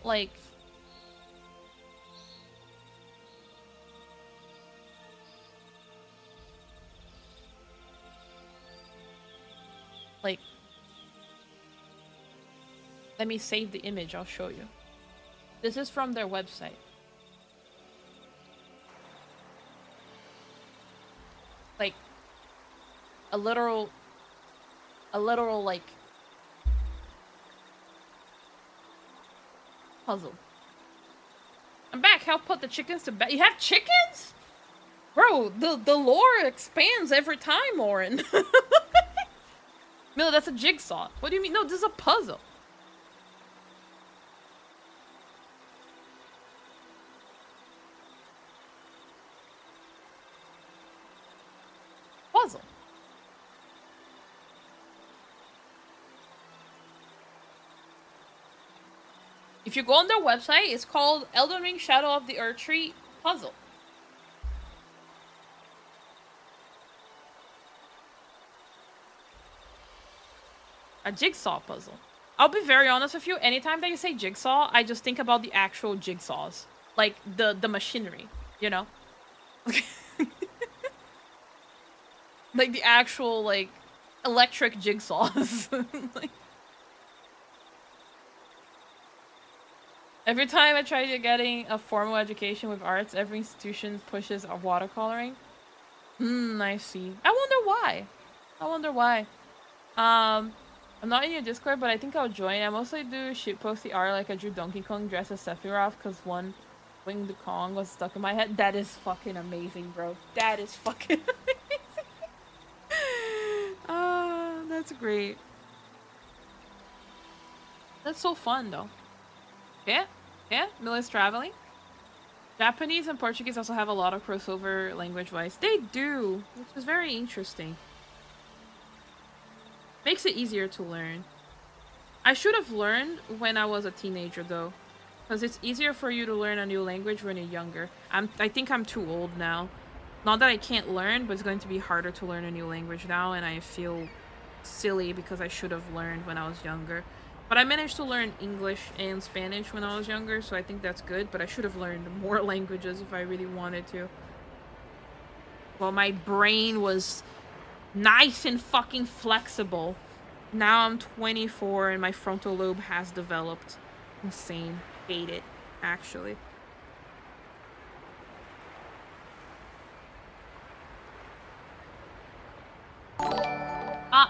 Like, let me save the image. I'll show you. This is from their website. Like, a literal, like, puzzle. I'm back. Help put the chickens to bed. You have chickens? Bro, the lore expands every time, Lauren. Mila, that's a jigsaw. What do you mean? No, this is a puzzle. Puzzle. If you go on their website, it's called Elden Ring Shadow of the Erdtree Puzzle. A jigsaw puzzle. I'll be very honest with you, anytime that you say jigsaw, I just think about the actual jigsaws. Like, the machinery, you know? Like, the actual, like, electric jigsaws. Like, every time I try to getting a formal education with arts, every institution pushes a watercoloring. I see. I wonder why. I'm not in your Discord, but I think I'll join. I mostly do shitposty art, like I drew Donkey Kong dressed as Sephiroth, because one winged Kong was stuck in my head. That is fucking amazing, bro. That is fucking amazing. That's great. That's so fun, though. Yeah? Yeah? Mila's traveling? Japanese and Portuguese also have a lot of crossover language-wise. They do, which is very interesting. Makes it easier to learn. I should have learned when I was a teenager, though. Because it's easier for you to learn a new language when you're younger. I think I'm too old now. Not that I can't learn, but it's going to be harder to learn a new language now, and I feel silly because I should have learned when I was younger. But I managed to learn English and Spanish when I was younger, so I think that's good, but I should have learned more languages if I really wanted to. Well, my brain was nice and fucking flexible. Now I'm 24 and my frontal lobe has developed. Insane. Hate it, actually. How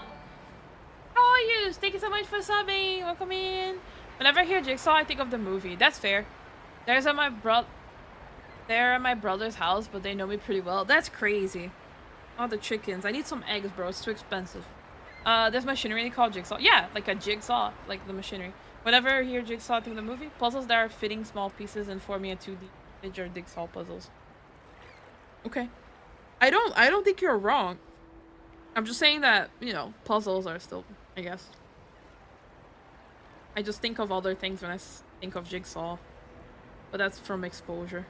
are you? Thank you so much for subbing. Welcome in. Whenever I hear Jigsaw, I think of the movie. That's fair. They're at my brother's house, but they know me pretty well. That's crazy. Oh, the chickens. I need some eggs, bro. It's too expensive. There's machinery called Jigsaw. Yeah, like a jigsaw, like the machinery. Whenever I hear Jigsaw, I think of the movie. Puzzles that are fitting small pieces and forming a 2D image are Jigsaw puzzles. Okay. I don't think you're wrong. I'm just saying that, you know, puzzles are still, I guess. I just think of other things when I think of Jigsaw. But that's from exposure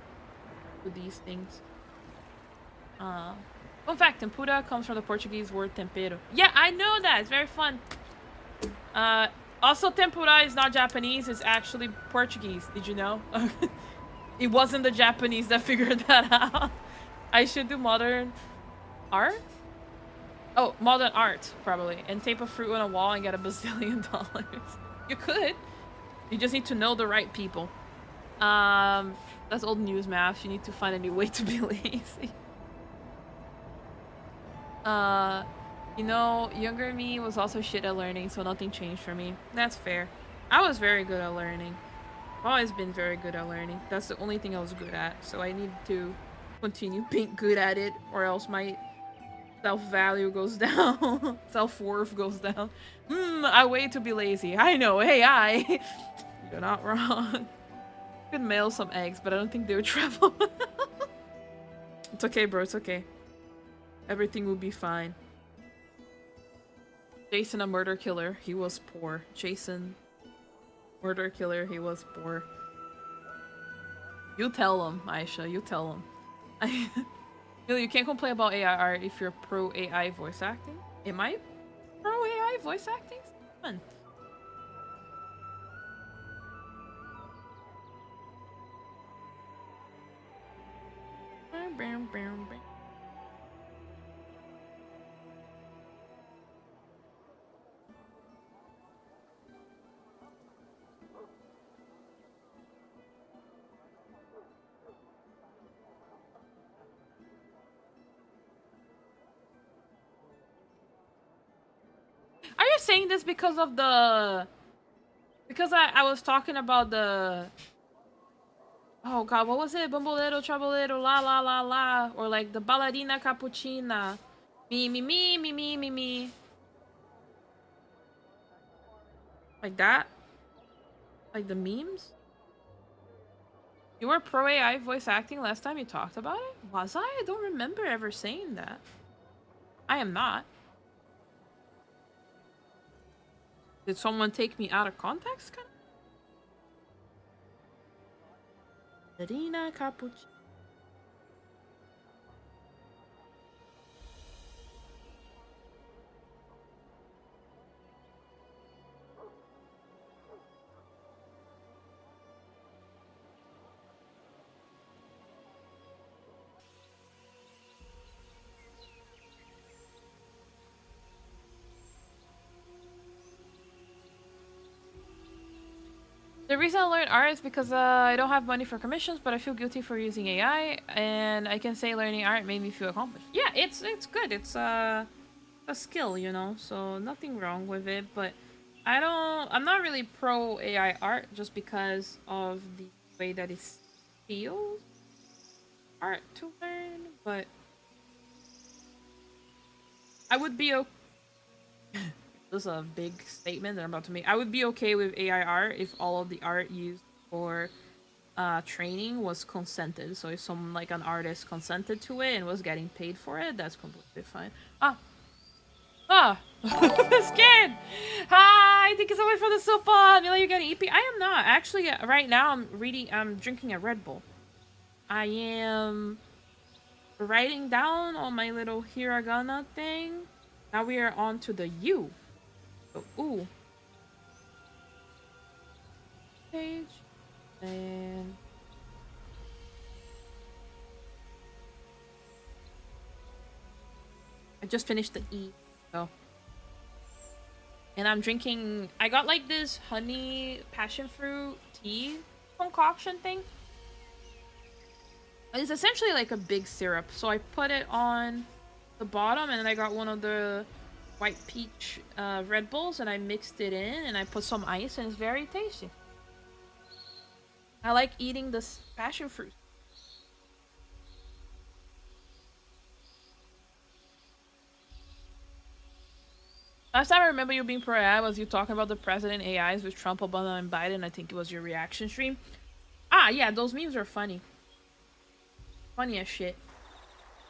to these things. Fun fact, tempura comes from the Portuguese word tempero. Yeah, I know that. It's very fun. Also, tempura is not Japanese. It's actually Portuguese. Did you know? It wasn't the Japanese that figured that out. I should do modern art? Oh, modern art, probably. And tape a fruit on a wall and get $1 bazillion. You could. You just need to know the right people. That's old news math. You need to find a new way to be lazy. You know, younger me was also shit at learning, so nothing changed for me. That's fair. I was very good at learning. I've always been very good at learning. That's the only thing I was good at, so I need to continue being good at it, or else my self-value goes down. Self-worth goes down. I wait to be lazy. I know, AI. You're not wrong. Could mail some eggs, but I don't think they would travel. It's okay, bro. It's okay. Everything will be fine. Jason, a murder killer. He was poor. Jason, murder killer. He was poor. You tell him, Aisha. You tell him. You can't complain about AI art if you're pro AI voice acting. Am I pro AI voice acting? Fun. saying this because of the... Because I was talking about the... Oh god, what was it? Bumbolero, trabolero, la la la la. Or like the ballerina cappuccina. Me, me, me, me, me, me, me. Like that? Like the memes? You were pro AI voice acting last time you talked about it? Was I? I don't remember ever saying that. I am not. Did someone take me out of context? Kind of? Ballerina cappuccina. The reason I learned art is because I don't have money for commissions, but I feel guilty for using AI, and I can say learning art made me feel accomplished. Yeah, it's good. It's a skill, you know, so nothing wrong with it. But I'm not really pro AI art just because of the way that it feels art to learn. But I would be okay. This is a big statement that I'm about to make. I would be okay with AI art if all of the art used for training was consented. So if someone like an artist consented to it and was getting paid for it, that's completely fine. Scared. Hi, thank you so much for the super. Mila, you're getting EP. I am not actually. Right now, I'm drinking a Red Bull. I am writing down on my little hiragana thing. Now we are on to the U. So, ooh. Page. And I just finished the E. So. And I'm drinking... I got like this honey passion fruit tea concoction thing. It's essentially like a big syrup. So I put it on the bottom and then I got one of the white peach Red Bulls and I mixed it in and I put some ice and it's very tasty. I like eating this passion fruit. Last time I remember you being pro AI was you talking about the president AIs with Trump, Obama, and Biden. I think it was your reaction stream. Ah, yeah, those memes are funny. Funny as shit.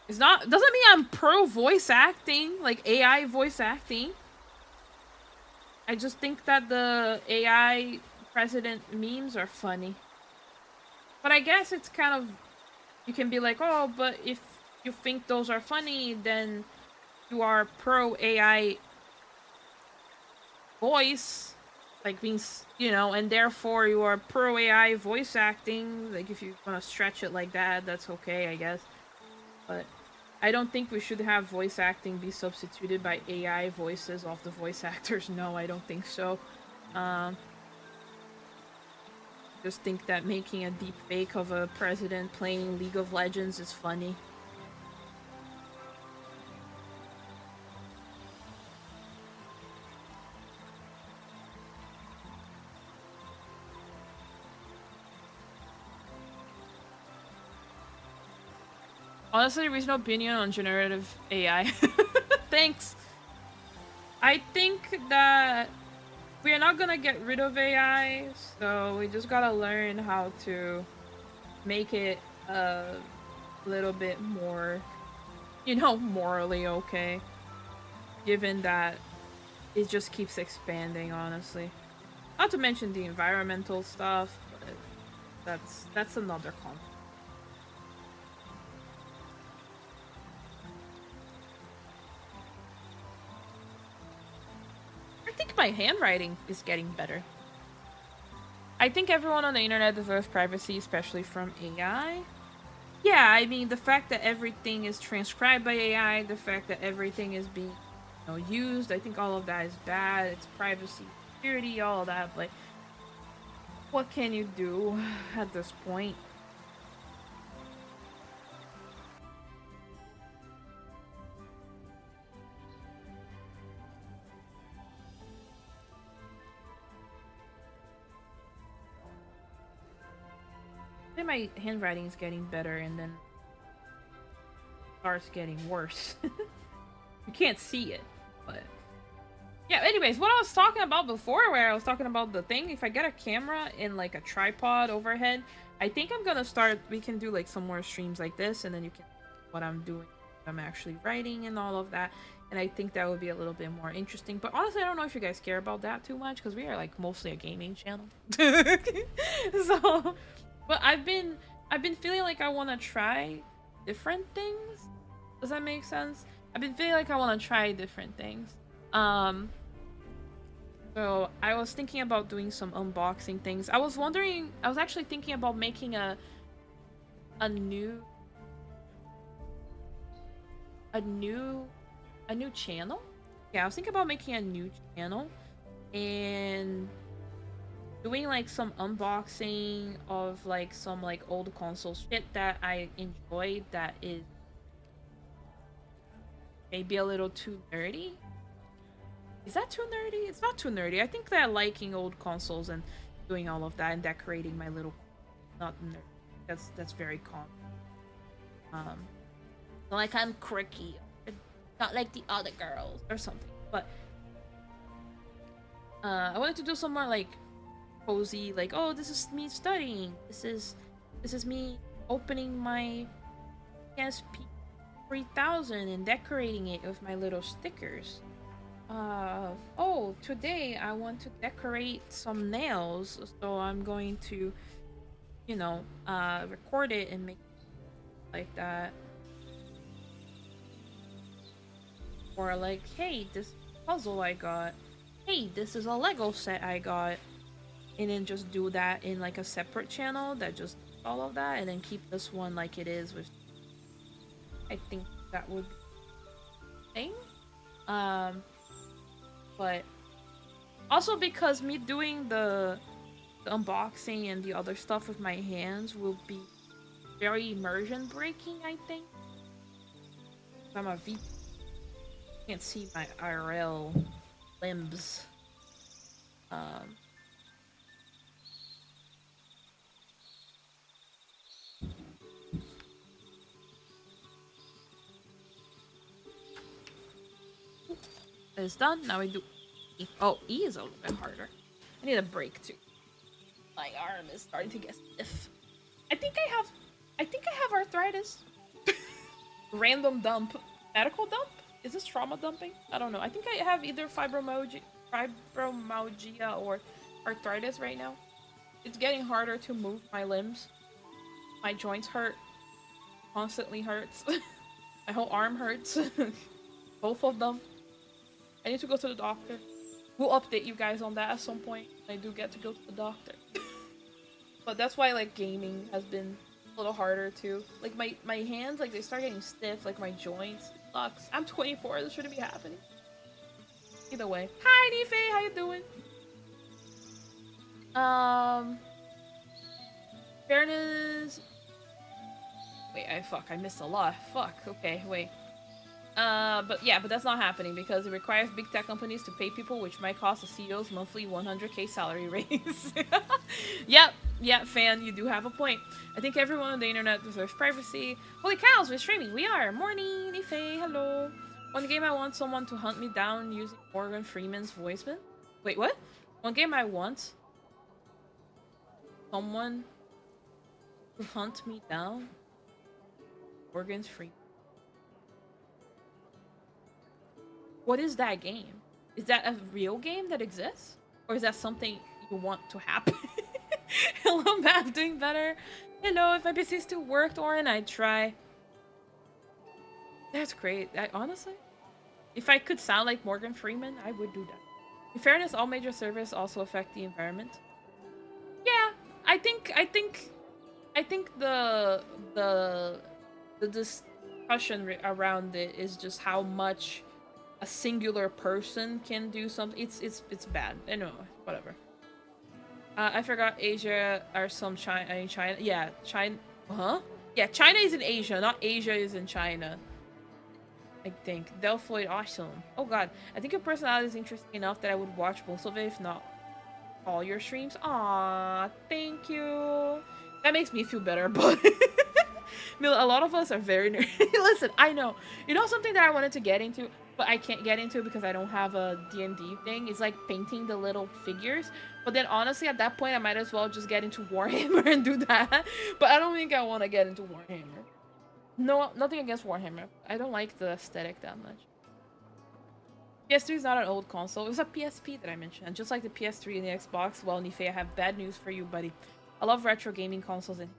It's not... Doesn't mean I'm pro voice acting, like AI voice acting. I just think that the AI president memes are funny. But I guess it's kind of... You can be like, oh, but if you think those are funny, then you are pro AI voice, like being, you know, and therefore you are pro AI voice acting. Like if you want to stretch it like that, that's okay, I guess. But I don't think we should have voice acting be substituted by AI voices of the voice actors. No, I don't think so. Just think that making a deep fake of a president playing League of Legends is funny. Honestly, reasonable opinion on generative AI. Thanks. I think that we are not gonna get rid of AI, so we just gotta learn how to make it a little bit more, you know, morally okay. Given that it just keeps expanding, honestly. Not to mention the environmental stuff, but that's another conflict. I think my handwriting is getting better. I think everyone on the internet deserves privacy, especially from AI. Yeah, I mean, the fact that everything is transcribed by AI, the fact that everything is being, you know, used, I think all of that is bad. It's privacy, security, all of that, but what can you do at this point? Maybe my handwriting is getting better and then starts getting worse. You can't see it, but yeah. Anyways, what I was talking about before, where I was talking about the thing, if I get a camera and like a tripod overhead, I think I'm gonna start. We can do like some more streams like this, and then you can what I'm doing, what I'm actually writing, and all of that. And I think that would be a little bit more interesting. But honestly, I don't know if you guys care about that too much because we are like mostly a gaming channel. So, but I've been feeling like I want to try different things. Does that make sense? I've been feeling like I want to try different things. So I was thinking about doing some unboxing things. I was actually thinking about making a new channel. Yeah, I was thinking about making a new channel and doing like some unboxing of like some like old console shit that I enjoyed that is maybe a little too nerdy. Is that too nerdy? It's not too nerdy. I think that liking old consoles and doing all of that and decorating my little not nerdy. That's very common. Like I'm quirky, not like the other girls or something. But I wanted to do some more like cozy, like, oh, this is me studying. This is me opening my PSP 3000 and decorating it with my little stickers. Oh, today I want to decorate some nails, so I'm going to, you know, record it and make it like that. Or like, hey, this puzzle I got. Hey, this is a Lego set I got. And then just do that in like a separate channel that just all of that, and then keep this one like it is with. I think that would be the thing. But also because me doing the unboxing and the other stuff with my hands will be very immersion breaking, I think. I'm a V. Can't see my IRL limbs. It's done. Now we do E. Oh, E is a little bit harder. I need a break too. My arm is starting to get stiff. I think I have arthritis. Random dump. Medical dump? Is this trauma dumping? I don't know. I think I have either fibromyalgia or arthritis right now. It's getting harder to move my limbs. My joints hurt. Constantly hurts. My whole arm hurts. Both of them. I need to go to the doctor. We'll update you guys on that at some point. I do get to go to the doctor. But that's why like gaming has been a little harder too. Like my hands, like they start getting stiff, like my joints. It sucks. I'm 24, this shouldn't be happening. Either way. Hi Nife, how you doing? Fairness. Wait, I missed a lot. Fuck, okay, wait. But that's not happening because it requires big tech companies to pay people, which might cost a CEO's monthly 100k salary raise. Yep, fan, you do have a point. I think everyone on the internet deserves privacy. Holy cows, we're streaming. We are. Morning, Ife, hello. One game I want someone to hunt me down using Morgan Freeman's voicemail. Wait, what? One game I want someone to hunt me down. Morgan Freeman. What is that game? Is that a real game that exists? Or is that something you want to happen? Hello, Matt, doing better. Hello, if my PC still worked, Orin, I'd try. That's great. Honestly, if I could sound like Morgan Freeman, I would do that. In fairness, all major servers also affect the environment. Yeah, I think the discussion around it is just how much a singular person can do something. It's bad. Anyway, whatever. I forgot Asia are some China. China. Yeah, China. Huh? Yeah, China is in Asia, not Asia is in China. I think. Delphoid, awesome. Oh god. I think your personality is interesting enough that I would watch most of it, if not all your streams. Aww, thank you. That makes me feel better, but Mila, a lot of us are very nerdy. Listen, I know. You know something that I wanted to get into, but I can't get into because I don't have a D&D thing? It's like painting the little figures. But then honestly, at that point, I might as well just get into Warhammer and do that. But I don't think I want to get into Warhammer. No, nothing against Warhammer. I don't like the aesthetic that much. PS3 is not an old console. It was a PSP that I mentioned. And just like the PS3 and the Xbox, well, Nife, I have bad news for you, buddy. I love retro gaming consoles, and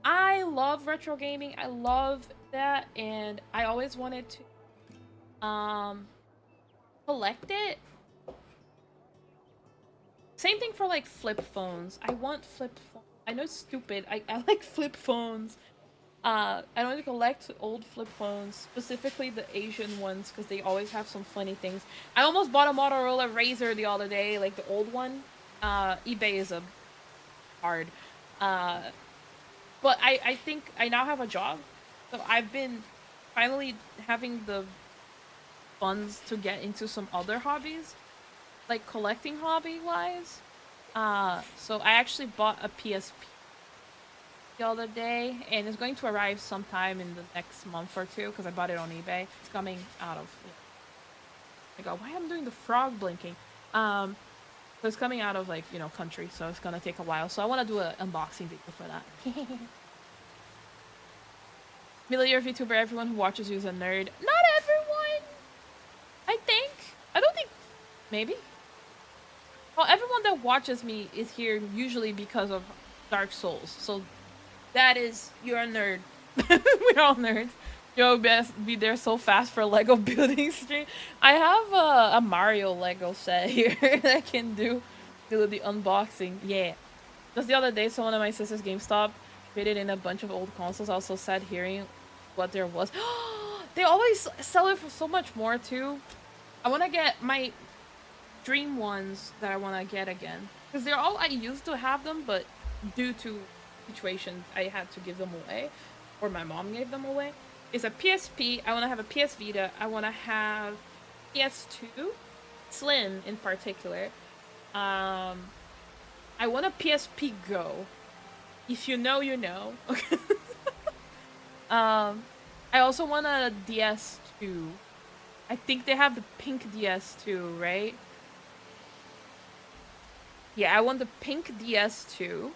I love retro gaming. I love that, and I always wanted to collect it. Same thing for like flip phones. I want flip phones. I know it's stupid. I like flip phones. I want to collect old flip phones, specifically the Asian ones, because they always have some funny things. I almost bought a Motorola Razr the other day, like the old one. eBay is a hard. But I think I now have a job, so I've been finally having the funds to get into some other hobbies, like collecting hobby-wise. So I actually bought a PSP the other day, and it's going to arrive sometime in the next month or two because I bought it on eBay. It's coming out of. I go, why am I doing the frog blinking? So it's coming out of like country, so it's gonna take a while. So I want to do an unboxing video for that. Mila, you're a Vtuber. Everyone who watches you is a nerd. Not everyone. I think. I don't think. Maybe. Well, everyone that watches me is here usually because of Dark Souls. So that is, you're a nerd. We're all nerds. Yo, best be there so fast for Lego building stream. I have a Mario Lego set here that I can do the unboxing. Yeah. Just the other day, someone at my sister's GameStop fitted in a bunch of old consoles. I was so sad hearing what there was. They always sell it for so much more too. I want to get my dream ones that I want to get again, because they're all, I used to have them, but due to situations I had to give them away, or my mom gave them away. Is a PSP. I want to have a PS Vita. I want to have PS2 Slim in particular. I want a PSP Go. If you know, you know. I also want a DS2. I think they have the pink DS2, right? Yeah, I want the pink DS2.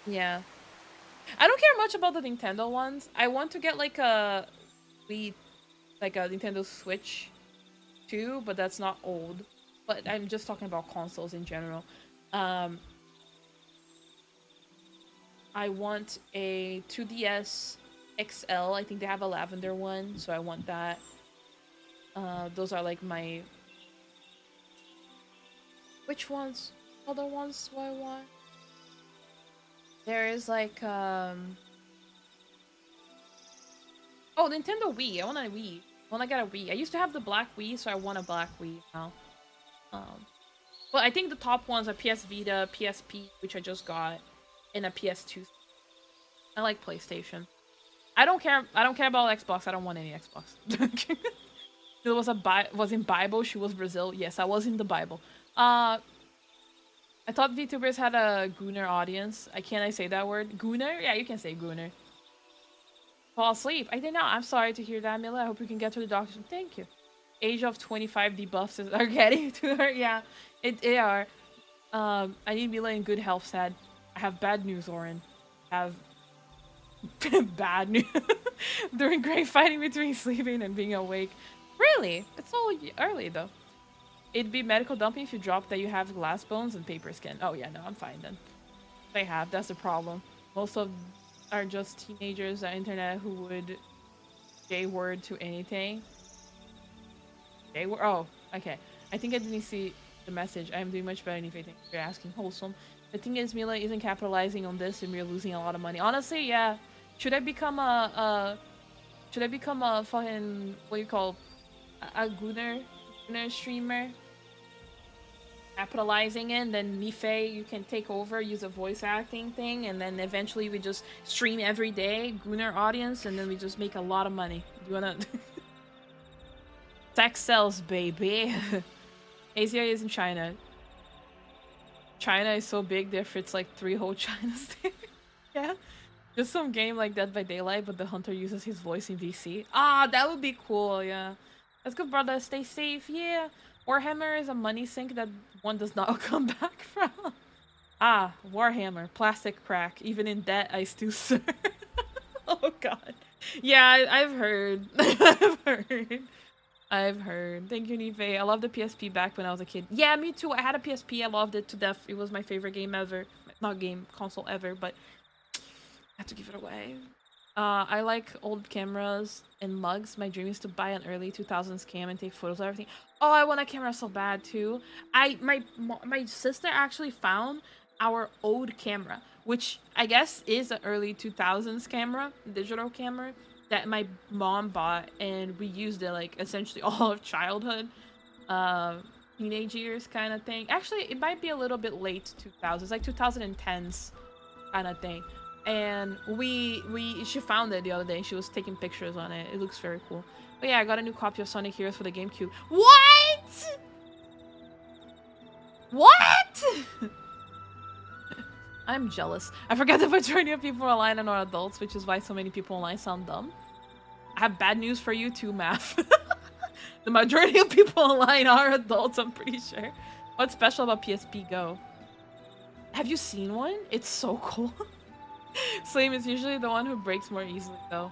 Yeah. I don't care much about the Nintendo ones. I want to get like a Wii, like a Nintendo Switch 2, but that's not old. But I'm just talking about consoles in general. I want a 2DS XL. I think they have a lavender one, so I want that. Those are like my... Which ones? Other ones do I want? There is like, oh, Nintendo Wii. I want a Wii. I want to get a Wii. I used to have the black Wii, so I want a black Wii now. But I think the top ones are PS Vita, PSP, which I just got, and a PS2. I like PlayStation. I don't care about Xbox. I don't want any Xbox. There was was in Bible. She was Brazil. Yes, I was in the Bible. I thought VTubers had a Gooner audience. Can I say that word? Gooner? Yeah, you can say Gooner. Fall asleep. I did not. I'm sorry to hear that, Mila. I hope you can get to the doctor. Thank you. Age of 25 debuffs are getting to her. Yeah, they are. I need Mila in good health, sad. I have bad news, Oren. I have bad news. During great fighting between sleeping and being awake. Really? It's all early, though. It'd be medical dumping if you drop that you have glass bones and paper skin. Oh yeah, no, I'm fine then. They have, that's the problem. Most of are just teenagers on the internet who would J-word to anything. J-word? Oh, okay. I think I didn't see the message. I am doing much better if you're asking. Wholesome. The thing is, Mila isn't capitalizing on this and we're losing a lot of money. Honestly, yeah. Should I become a fucking, what do you call, a Gooner streamer? Capitalizing it, then Mife, you can take over, use a voice acting thing, and then eventually we just stream every day, Gooner audience, and then we just make a lot of money. You wanna... Sex sells, baby. Asia is in China. China is so big there fits like 3 whole Chinas there. Yeah. Just some game like Dead by Daylight, but the hunter uses his voice in VC. Ah, that would be cool, yeah. That's good, brother. Stay safe, yeah. Warhammer is a money sink that one does not come back from. Ah, Warhammer, plastic crack. Even in debt, I still serve. Oh god. Yeah, I've heard. I've heard. I've heard. Thank you, Nive. I loved the PSP back when I was a kid. Yeah, me too. I had a PSP. I loved it to death. It was my favorite game ever. Not game, console ever, but I have to give it away. I like old cameras and mugs. My dream is to buy an early 2000s cam and take photos of everything. Oh, I want a camera so bad too. My sister actually found our old camera, which I guess is an early 2000s camera, digital camera that my mom bought, and we used it like essentially all of childhood, uh, teenage years kind of thing. Actually, it might be a little bit late 2000s, like 2010s kind of thing. And she found it the other day. She was taking pictures on it. It looks very cool. But yeah, I got a new copy of Sonic Heroes for the GameCube. What? What? I'm jealous. I forget the majority of people online are adults, which is why so many people online sound dumb. I have bad news for you too, Math. The majority of people online are adults, I'm pretty sure. What's special about PSP Go? Have you seen one? It's so cool. Slim is usually the one who breaks more easily, though.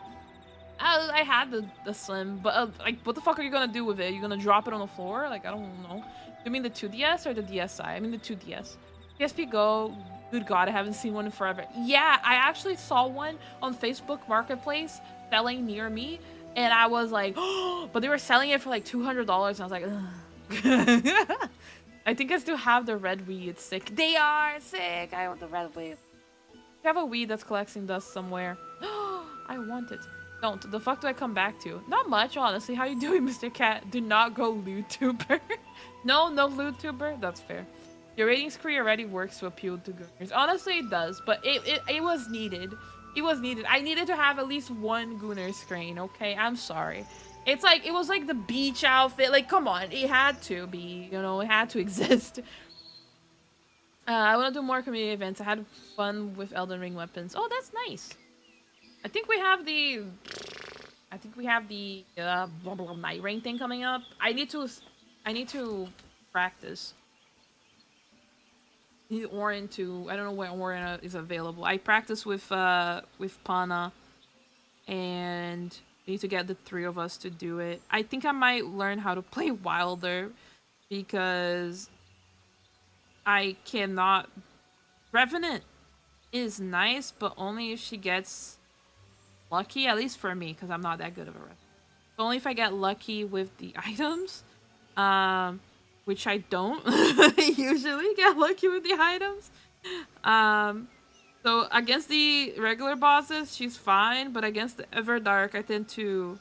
I had the Slim, but like, what the fuck are you gonna do with it? You gonna drop it on the floor? Like, I don't know. You mean the 2DS or the DSi? I mean the 2DS. PSP Go, good god, I haven't seen one in forever. Yeah, I actually saw one on Facebook Marketplace selling near me, and I was like, oh, but they were selling it for like $200, and I was like, ugh. I think I still have the red Wii. It's sick. They are sick. I want the red Wii. I have a Wii that's collecting dust somewhere. I want it. Don't. The fuck do I come back to? Not much, honestly. How you doing, Mr. Cat? Do not go Vtuber. No Vtuber. That's fair. Your ratings screen already works to appeal to gooners. Honestly, it does, but it was needed. It was needed. I needed to have at least one gooner screen, okay? I'm sorry. It's like, it was like the beach outfit. Like, come on. It had to be, you know, it had to exist. I want to do more community events. I had fun with Elden Ring weapons. Oh, that's nice. I think we have the blah, blah, night rain thing coming up. I need to practice. Need Orin to, I don't know where Orin is available. I practice with Pana, and need to get the 3 of us to do it. I think I might learn how to play Wilder, because I cannot. Revenant is nice, but only if she gets lucky, at least for me, because I'm not that good of a Revenant. So only if I get lucky with the items, which I don't usually get lucky with the items. So against the regular bosses, she's fine, but against the Everdark, I tend to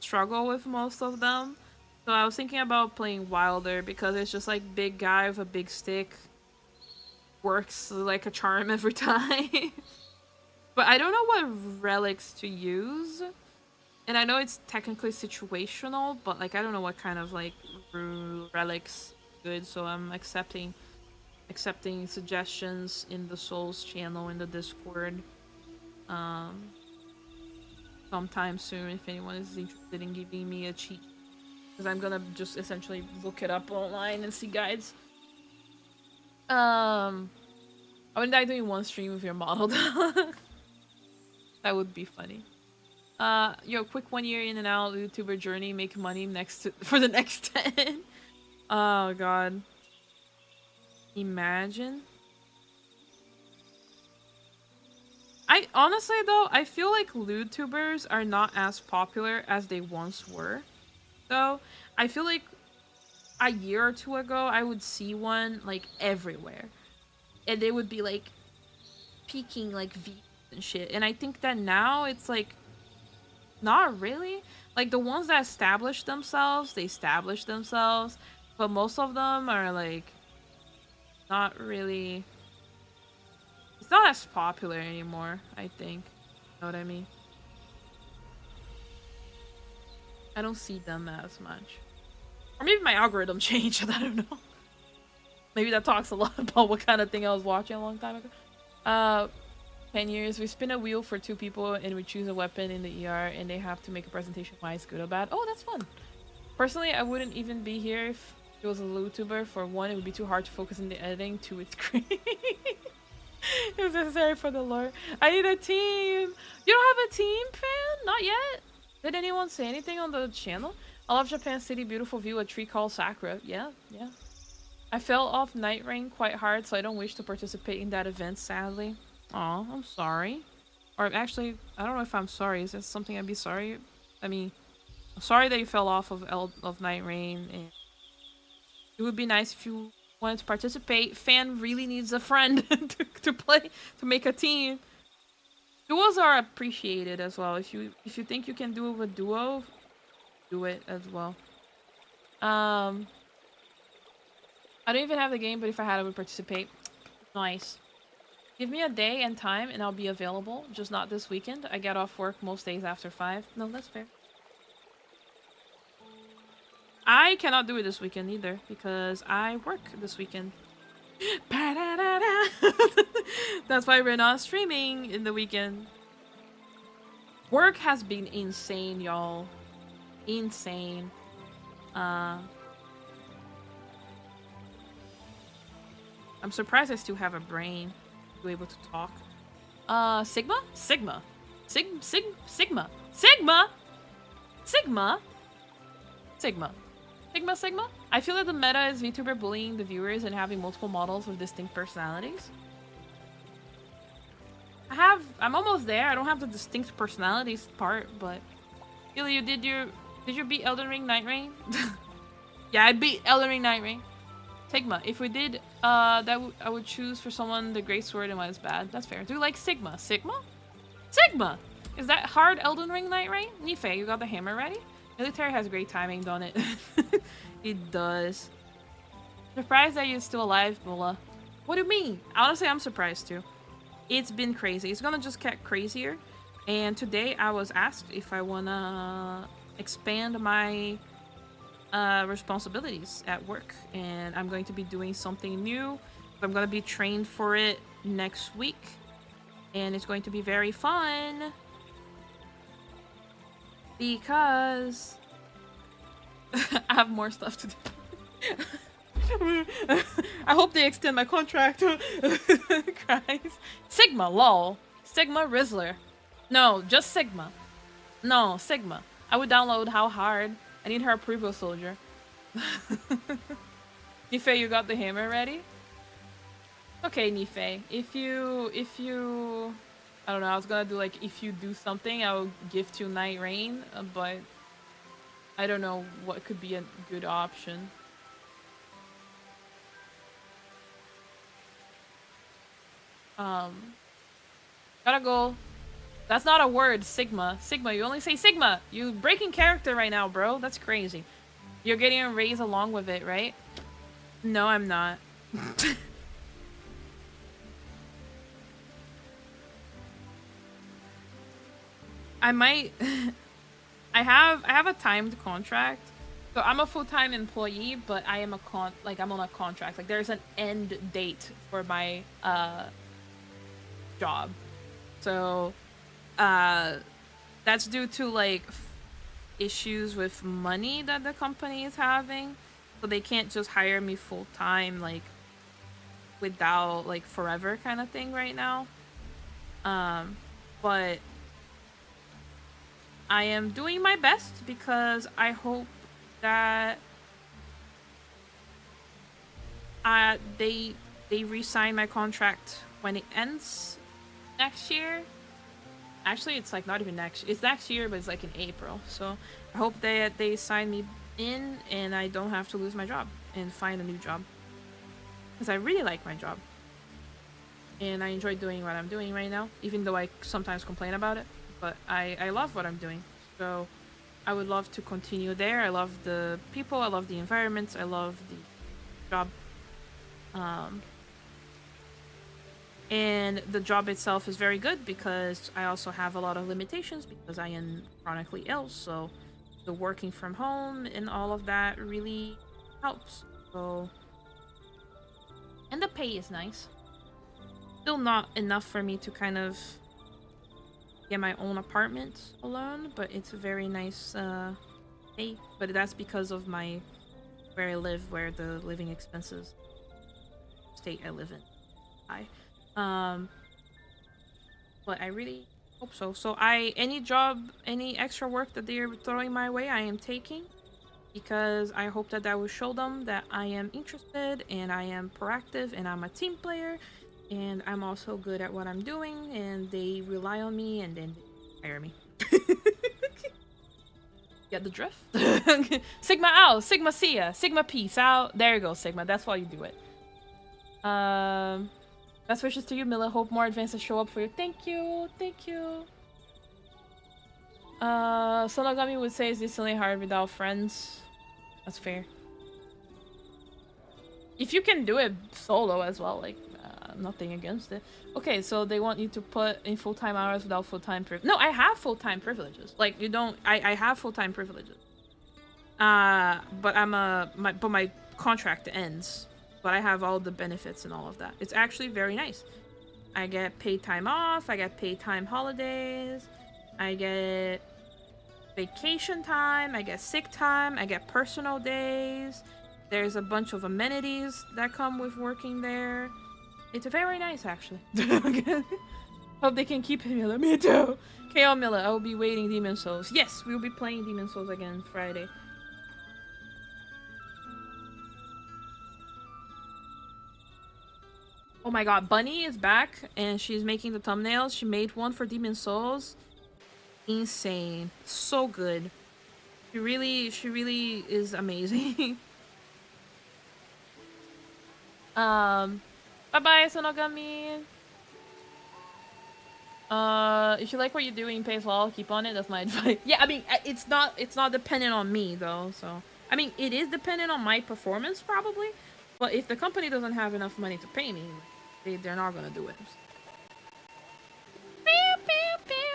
struggle with most of them. So I was thinking about playing Wilder, because it's just like big guy with a big stick. Works like a charm every time. But I don't know what relics to use. And I know it's technically situational, but like I don't know what kind of like relics good, so I'm accepting suggestions in the Souls channel in the Discord. Sometime soon, if anyone is interested in giving me a cheat, because I'm gonna just essentially look it up online and see guides. I wouldn't die doing one stream with your model. That would be funny. Yo, quick 1 year in and out YouTuber journey, make money for the next 10. Oh god. Imagine. I honestly though, I feel like Vtubers are not as popular as they once were. Though, I feel like a year or 2 ago, I would see one like everywhere. And they would be like peaking like V and shit. And I think that now it's like not really. Like the ones that established themselves, they established themselves, but most of them are like not really, it's not as popular anymore, I think. You know what I mean? I don't see them as much. Or maybe my algorithm changed, I don't know. Maybe that talks a lot about what kind of thing I was watching a long time ago. 10 years. We spin a wheel for 2 people and we choose a weapon in the ER and they have to make a presentation why it's good or bad. Oh, that's fun. Personally, I wouldn't even be here if it was a Vtuber. For 1, it would be too hard to focus on the editing. 2, it's great. It was necessary for the lore. I need a team. You don't have a team, fan? Not yet. Did anyone say anything on the channel? I love Japan City. Beautiful view. A tree called Sakura. Yeah, yeah. I fell off Night Rain quite hard, so I don't wish to participate in that event, sadly. Aw, I'm sorry. Or actually, I don't know if I'm sorry. Is that something I'd be sorry? I mean, I'm sorry that you fell off of Night Rain. And it would be nice if you wanted to participate. Fan really needs a friend to play, to make a team. Duos are appreciated as well. If you think you can do it with duo, do it as well. I don't even have the game, but if I had, I would participate. Nice. Give me a day and time and I'll be available. Just not this weekend. I get off work most days after 5. No, that's fair. I cannot do it this weekend either because I work this weekend. That's why we're not streaming in the weekend. Work has been insane, y'all. Insane. I'm surprised I still have a brain to be able to talk. Sigma? Sigma. Sigma. Sigma. Sigma. Sigma? I feel that the meta is VTuber bullying the viewers and having multiple models with distinct personalities. I'm almost there. I don't have the distinct personalities part, but Mila, did you beat Elden Ring Night Rain? Yeah, I beat Elden Ring Night Rain. Sigma. If we did, I would choose for someone the Great Sword and why it's bad. That's fair. Do you like Sigma? Sigma? Sigma! Is that hard Elden Ring Night Rain? Nife, you got the hammer ready? Military has great timing, don't it? It does. Surprised that you're still alive, Mila. What do you mean? Honestly, I'm surprised too. It's been crazy. It's gonna just get crazier. And today I was asked if I wanna expand my responsibilities at work. And I'm going to be doing something new. I'm gonna be trained for it next week. And it's going to be very fun. Because I have more stuff to do. I hope they extend my contract. Christ. Sigma, lol. Sigma Rizzler. No, just Sigma. No, Sigma. I would download How Hard. I need her approval, soldier. Nife, you got the hammer ready? Okay, Nife. If you... I don't know, I was gonna do like, if you do something, I'll gift you Night Rain, but I don't know what could be a good option. Gotta go. That's not a word, Sigma. Sigma, you only say Sigma! You breaking character right now, bro. That's crazy. You're getting a raise along with it, right? No, I'm not. I might... I have a timed contract. So I'm a full-time employee, but I am I'm on a contract. Like there's an end date for my job. So that's due to like issues with money that the company is having. So they can't just hire me full-time like without like forever kind of thing right now. But I am doing my best because I hope that they re-sign my contract when it ends next year. Actually, it's like not even it's next year, but it's like in April. So I hope that they sign me in and I don't have to lose my job and find a new job. Because I really like my job. And I enjoy doing what I'm doing right now, even though I sometimes complain about it. But I love what I'm doing. So I would love to continue there. I love the people, I love the environments, I love the job. And the job itself is very good because I also have a lot of limitations because I am chronically ill. So the working from home and all of that really helps. So And the pay is nice. Still not enough for me to kind of get my own apartment alone, but it's a very nice pay. But that's because of where I live, where the living expenses state I live in high. But I really hope so. So any job, any extra work that they're throwing my way, I am taking, because I hope that will show them that I am interested and I am proactive and I'm a team player and I'm also good at what I'm doing and they rely on me and then they hire me. Get the drift? Sigma out, Sigma see ya, Sigma peace out. There you go, Sigma. That's why you do it. Best wishes to you, Mila. Hope more advances show up for you. Thank you, thank you. Sonogami would say it's decently hard without friends. That's fair. If you can do it solo as well, like, nothing against it. Okay, so they want you to put in full-time hours without full-time privilege. No, I have full-time privileges. Like, you don't... I have full-time privileges. But my contract ends. But I have all the benefits and all of that. It's actually very nice. I get paid time off. I get paid time holidays. I get vacation time. I get sick time. I get personal days. There's a bunch of amenities that come with working there. It's very nice, actually. Hope they can keep him, Mila. Me too. KO Mila, I will be waiting Demon Souls. Yes, we will be playing Demon Souls again Friday. Oh my god, Bunny is back and she's making the thumbnails. She made one for Demon Souls. Insane. So good. She really is amazing. Bye-bye, Sonogami. If you like what you're doing, pays well, keep on it. That's my advice. Yeah, I mean, it's not dependent on me, though, so... I mean, it is dependent on my performance, probably. But if the company doesn't have enough money to pay me, they're not gonna do it.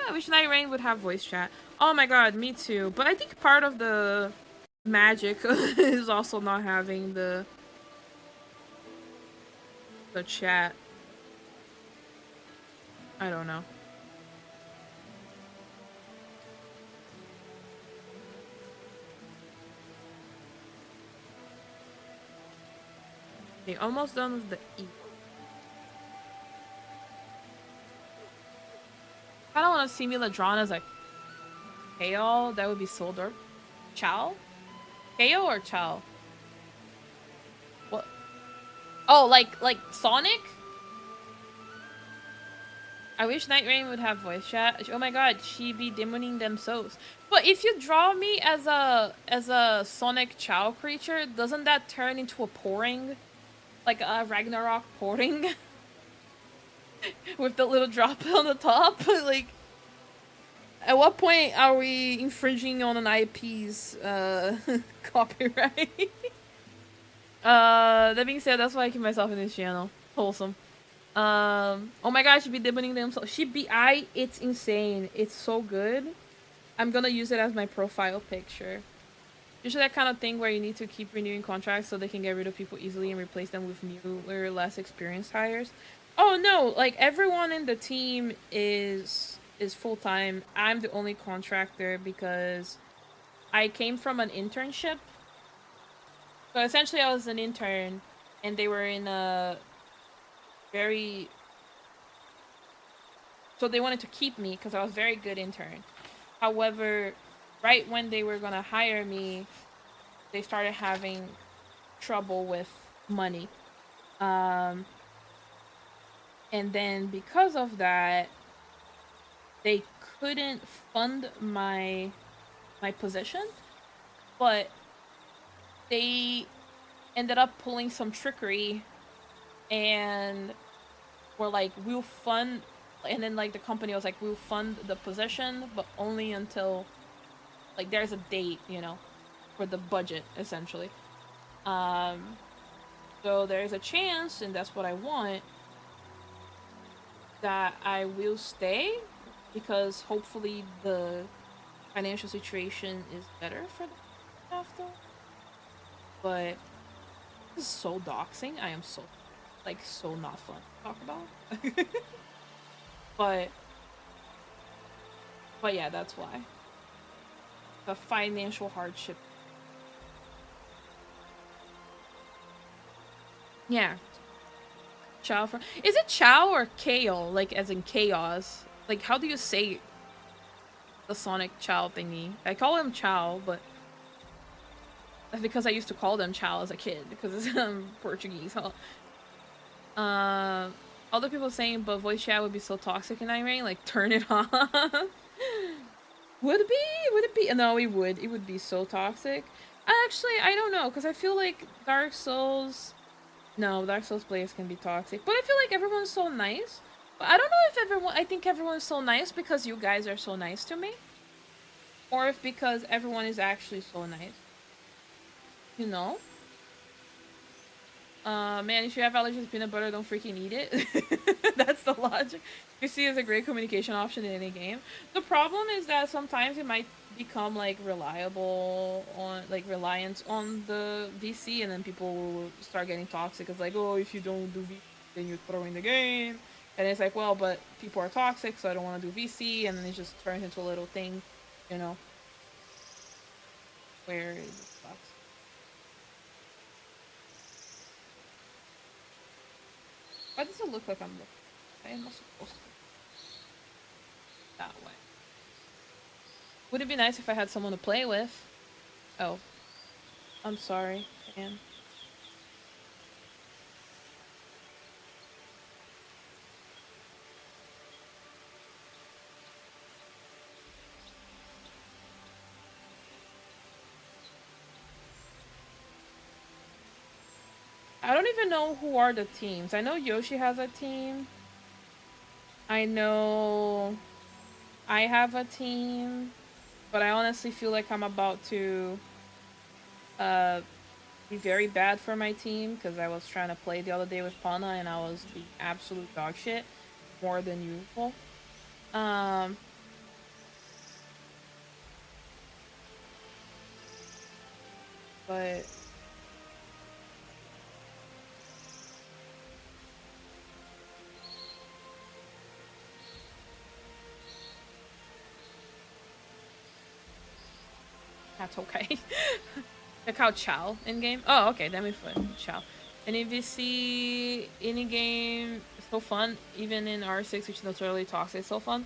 I wish Night Rain would have voice chat. Oh my god, me too. But I think part of the magic is also not having the chat. I don't know. Okay, almost done with the E. I don't want to see Mila drawn as a KO. That would be so dark. Chow? KO or Chow? What? Oh, like Sonic? I wish Night Rain would have voice chat. Oh my god, she be demoning them souls. But if you draw me as a Sonic Chow creature, doesn't that turn into a pouring? Like a Ragnarok pouring? With the little drop on the top? Like, at what point are we infringing on an IP's copyright? That being said, that's why I keep myself in this channel. Wholesome. Oh my god, she'd be demoning them so it's insane. It's so good. I'm gonna use it as my profile picture. Usually that kind of thing where you need to keep renewing contracts so they can get rid of people easily and replace them with newer, less experienced hires. Oh no, like everyone in the team is full-time. I'm the only contractor because I came from an internship. So essentially I was an intern and they were in a so they wanted to keep me because I was a very good intern. However, right when they were gonna hire me, they started having trouble with money. And then because of that, they couldn't fund my position, but they ended up pulling some trickery and were like, we'll fund, and then like the company was like, we'll fund the position, but only until like there's a date, you know, for the budget essentially. So there's a chance, and that's what I want, that I will stay, because hopefully the financial situation is better for them after. But this is so doxing. I am so like so not fun to talk about. but but yeah, that's why. The financial hardship. Yeah. Chow from is it Chow or Kale? Like as in chaos? Like how do you say the Sonic Chow thingy? I call him Chow, but that's because I used to call them Chow as a kid because it's Portuguese. Huh? Other people saying, but voice chat would be so toxic in Nine Rain. Like turn it off. Would it be? Would it be? No, it would. It would be so toxic. Actually, I don't know because I feel like Dark Souls. No, Dark Souls players can be toxic, but I feel like everyone's so nice. But I don't know if everyone. I think everyone's so nice because you guys are so nice to me, or if because everyone is actually so nice. You know? Man, if you have allergies to peanut butter, don't freaking eat it. That's the logic. VC is a great communication option in any game. The problem is that sometimes it might become like reliable on like reliant on the VC, and then people will start getting toxic. It's like, oh, if you don't do VC, then you're throwing the game. And it's like, well, but people are toxic, so I don't want to do VC, and then it just turns into a little thing, you know, where it sucks. Why does it look like I'm looking? I am not supposed to. That way. Would it be nice if I had someone to play with? Oh. I'm sorry, man. I don't even know who are the teams. I know Yoshi has a team. I know I have a team. But I honestly feel like I'm about to be very bad for my team because I was trying to play the other day with Pana and I was the absolute dog shit more than usual. But that's okay. Check out Chow in game. Oh, okay, that means fun. Chow. And if you see any game, so fun, even in R6, which is notoriously toxic, so fun.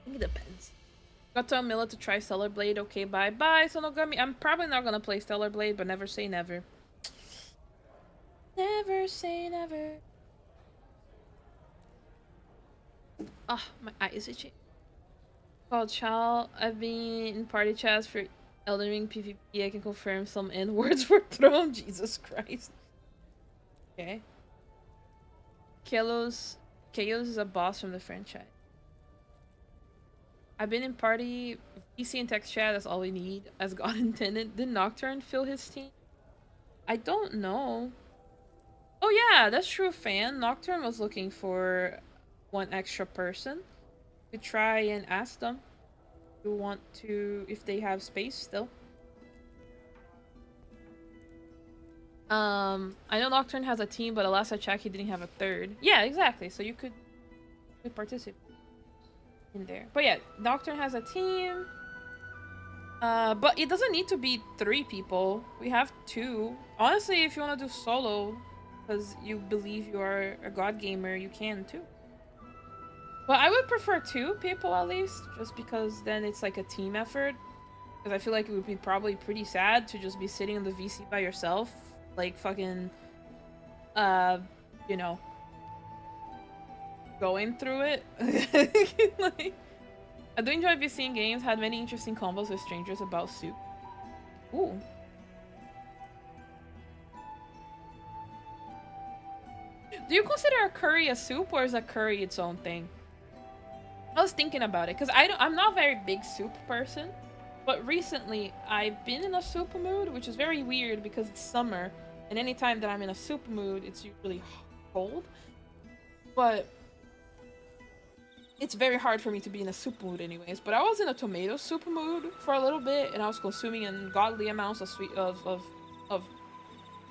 I think it depends. Got to tell Mila to try Stellar Blade. Okay, bye bye, Sonogami. I'm probably not gonna play Stellar Blade, but never say never. Never say never. Ah, my eye is itchy. Called Chow. I've been in party chats for Elden Ring PvP. I can confirm some N words were thrown. Jesus Christ. Okay. Kalos is a boss from the franchise. I've been in party, PC and text chat, that's all we need, as God intended. Did Nocturne fill his team? I don't know. Oh yeah, that's true, fan. Nocturne was looking for one extra person. We try and ask them to want to, if they have space still. I know Nocturne has a team, but last I checked, he didn't have a third. Yeah, exactly. So you could participate in there. But yeah, Nocturne has a team. But it doesn't need to be 3 people. We have 2. Honestly, if you want to do solo, because you believe you are a god gamer, you can too. But I would prefer 2 people at least, just because then it's like a team effort. Because I feel like it would be probably pretty sad to just be sitting in the VC by yourself. Like fucking, you know, going through it. Like, I do enjoy VCing games. Had many interesting combos with strangers about soup. Ooh. Do you consider a curry a soup, or is a curry its own thing? I was thinking about it because I'm not a very big soup person, but recently I've been in a soup mood, which is very weird because it's summer, and anytime that I'm in a soup mood, it's usually cold. But it's very hard for me to be in a soup mood anyways. But I was in a tomato soup mood for a little bit, and I was consuming ungodly amounts of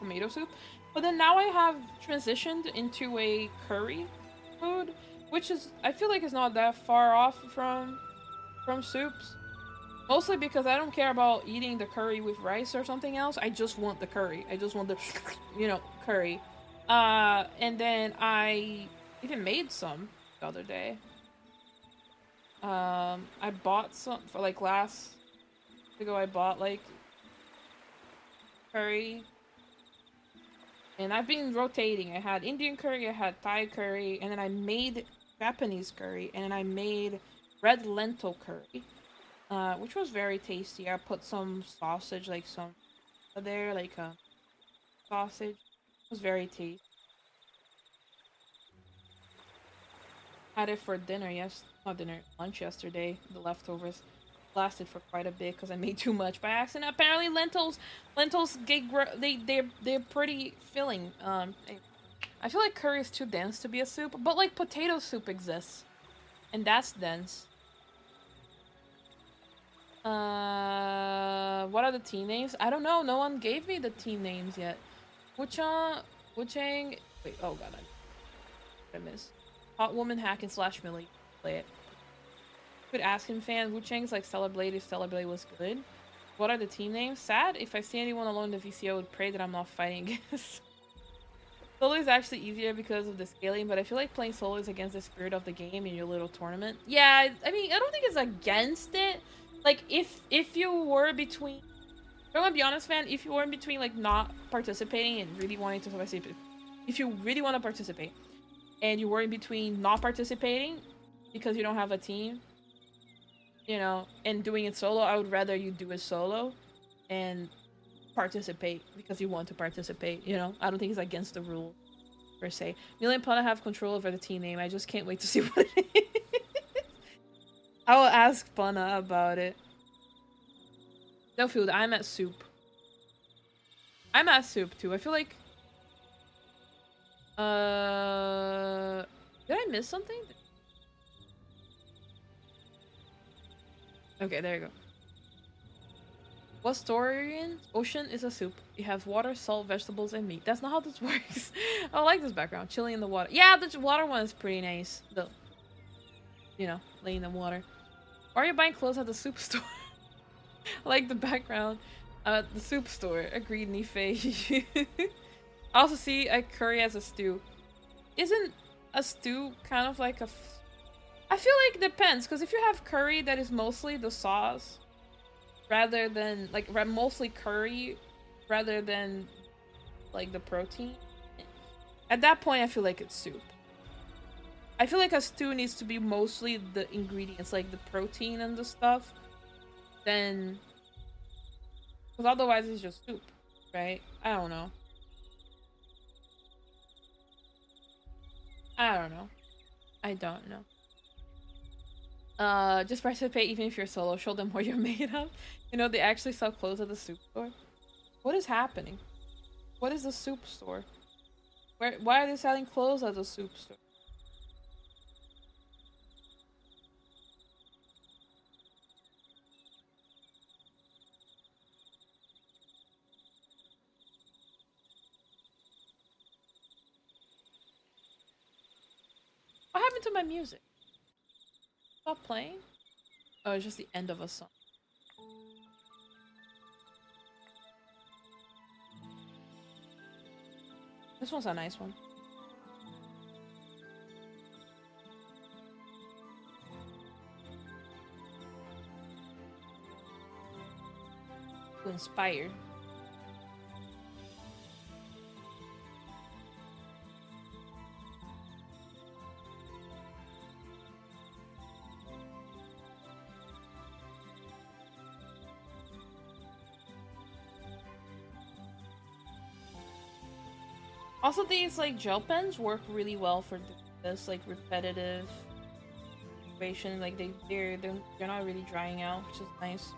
tomato soup. But then now I have transitioned into a curry food, which is I feel like is not that far off from soups. Mostly because I don't care about eating the curry with rice or something else. I just want the curry. I just want the, curry. And then I even made some the other day. I bought some for like last ago. I bought like curry, and I've been rotating. I had Indian curry, I had Thai curry, and then I made Japanese curry, and then I made red lentil curry. Which was very tasty. I put some sausage, like some there, like sausage. It was very tasty. Had it for dinner, not dinner, lunch yesterday. The leftovers lasted for quite a bit because I made too much by accident. Apparently, lentils they're pretty filling. I feel like curry is too dense to be a soup, but like potato soup exists, and that's dense. What are the team names? I don't know. No one gave me the team names yet. Wuchang, Wuchang. Wait, oh god, I miss. Hot Woman Hack and Slash Millie. Play it. Could ask him fan. Wuchang's like Celebrate if Celebrate was good. What are the team names? Sad. If I see anyone alone in the VC, I would pray that I'm not fighting against. Solo is actually easier because of the scaling, but I feel like playing solo is against the spirit of the game in your little tournament. Yeah, I mean, I don't think it's against it. Like, if you were between... I'm gonna be honest, man, if you were in between, like, not participating and really wanting to participate... If you really want to participate, and you were in between not participating because you don't have a team, and doing it solo, I would rather you do it solo and participate because you want to participate, I don't think it's against the rule, per se. Mila and Pana have control over the team name. I just can't wait to see what it is. I will ask Pana about it. No food. I'm at soup. I'm at soup too. I feel like... Did I miss something? Okay, there you go. What store are you in? Ocean is a soup. You have water, salt, vegetables, and meat. That's not how this works. I like this background. Chilling in the water. Yeah, the water one is pretty nice. The, laying in the water. Why are you buying clothes at the soup store? I like the background. The soup store. Agreed, Nife. I also see a curry as a stew. Isn't a stew kind of like a... I feel like it depends, because if you have curry that is mostly the sauce, rather than, like, mostly curry, rather than, like, the protein, at that point I feel like it's soup. I feel like a stew needs to be mostly the ingredients, like the protein and the stuff, then... Because otherwise it's just soup, right? I don't know. I don't know. I don't know. Just participate even if you're solo. Show them what you're made of. They actually sell clothes at the soup store. What is happening? What is the soup store? Why are they selling clothes at the soup store? What happened to my music? Stop playing? Oh, it's just the end of a song. This one's a nice one. To inspire. Also, these like gel pens work really well for this like repetitive situation. Like they're not really drying out, which is nice.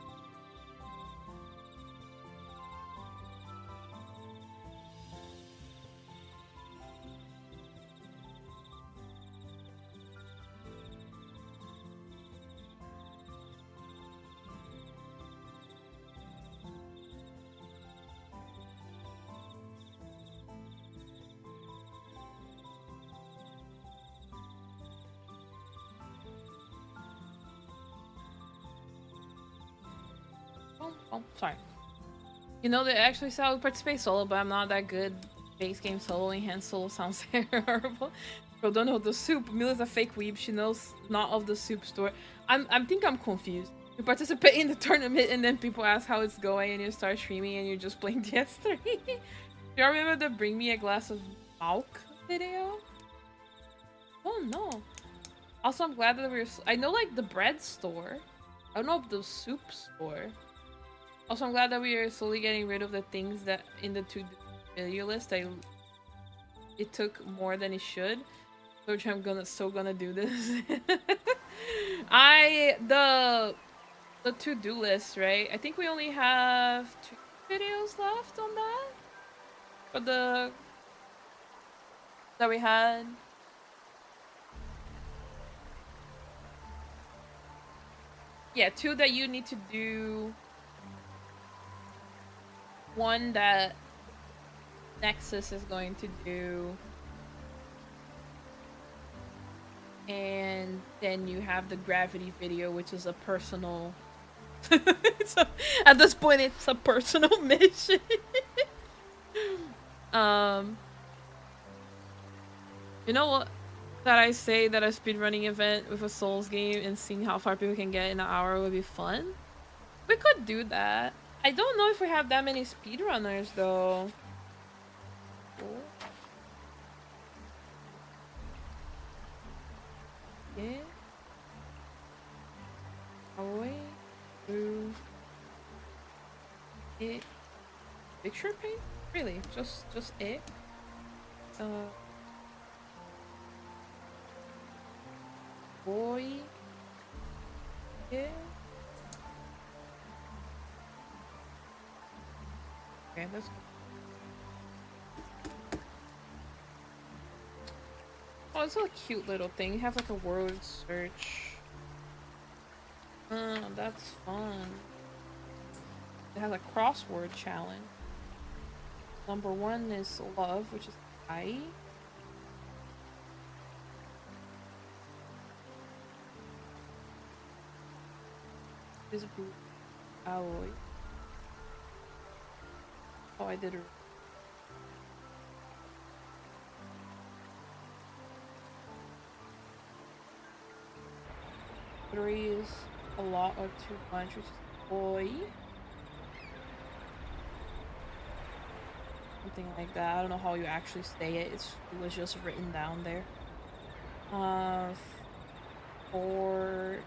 Oh, sorry. You know, they actually say I would participate solo, but I'm not that good. Base game soloing, hand solo sounds horrible. Bro, don't know the soup. Mila's a fake weeb. She knows not of the soup store. I think I'm confused. You participate in the tournament and then people ask how it's going and you start streaming and you're just playing DS3. Do you remember the bring me a glass of milk video? Oh no. Also, I'm glad that I know like the bread store. I don't know if the soup store. Also, I'm glad that we are slowly getting rid of the things that in the to-do list. It took more than it should, which I'm gonna do this. The to-do list, right? I think we only have 2 videos left on that. For the that we had. Yeah, 2 that you need to do. 1 that Nexus is going to do. And then you have the gravity video, which is a personal... at this point, it's a personal mission. You know what? That I say that a speedrunning event with a Souls game and seeing how far people can get in an hour would be fun? We could do that. I don't know if we have that many speedrunners, though. Yeah. Away through it. Picture paint? Really? Just it? Boy. Yeah. Okay, let's go. Oh, it's a cute little thing. You have like a word search. That's fun. It has a crossword challenge. Number 1 is love, which is I. Visible alloy. Oh, I did it. Three is a lot or too much, which is boy. Something like that. I don't know how you actually say it. It was just written down there. 4.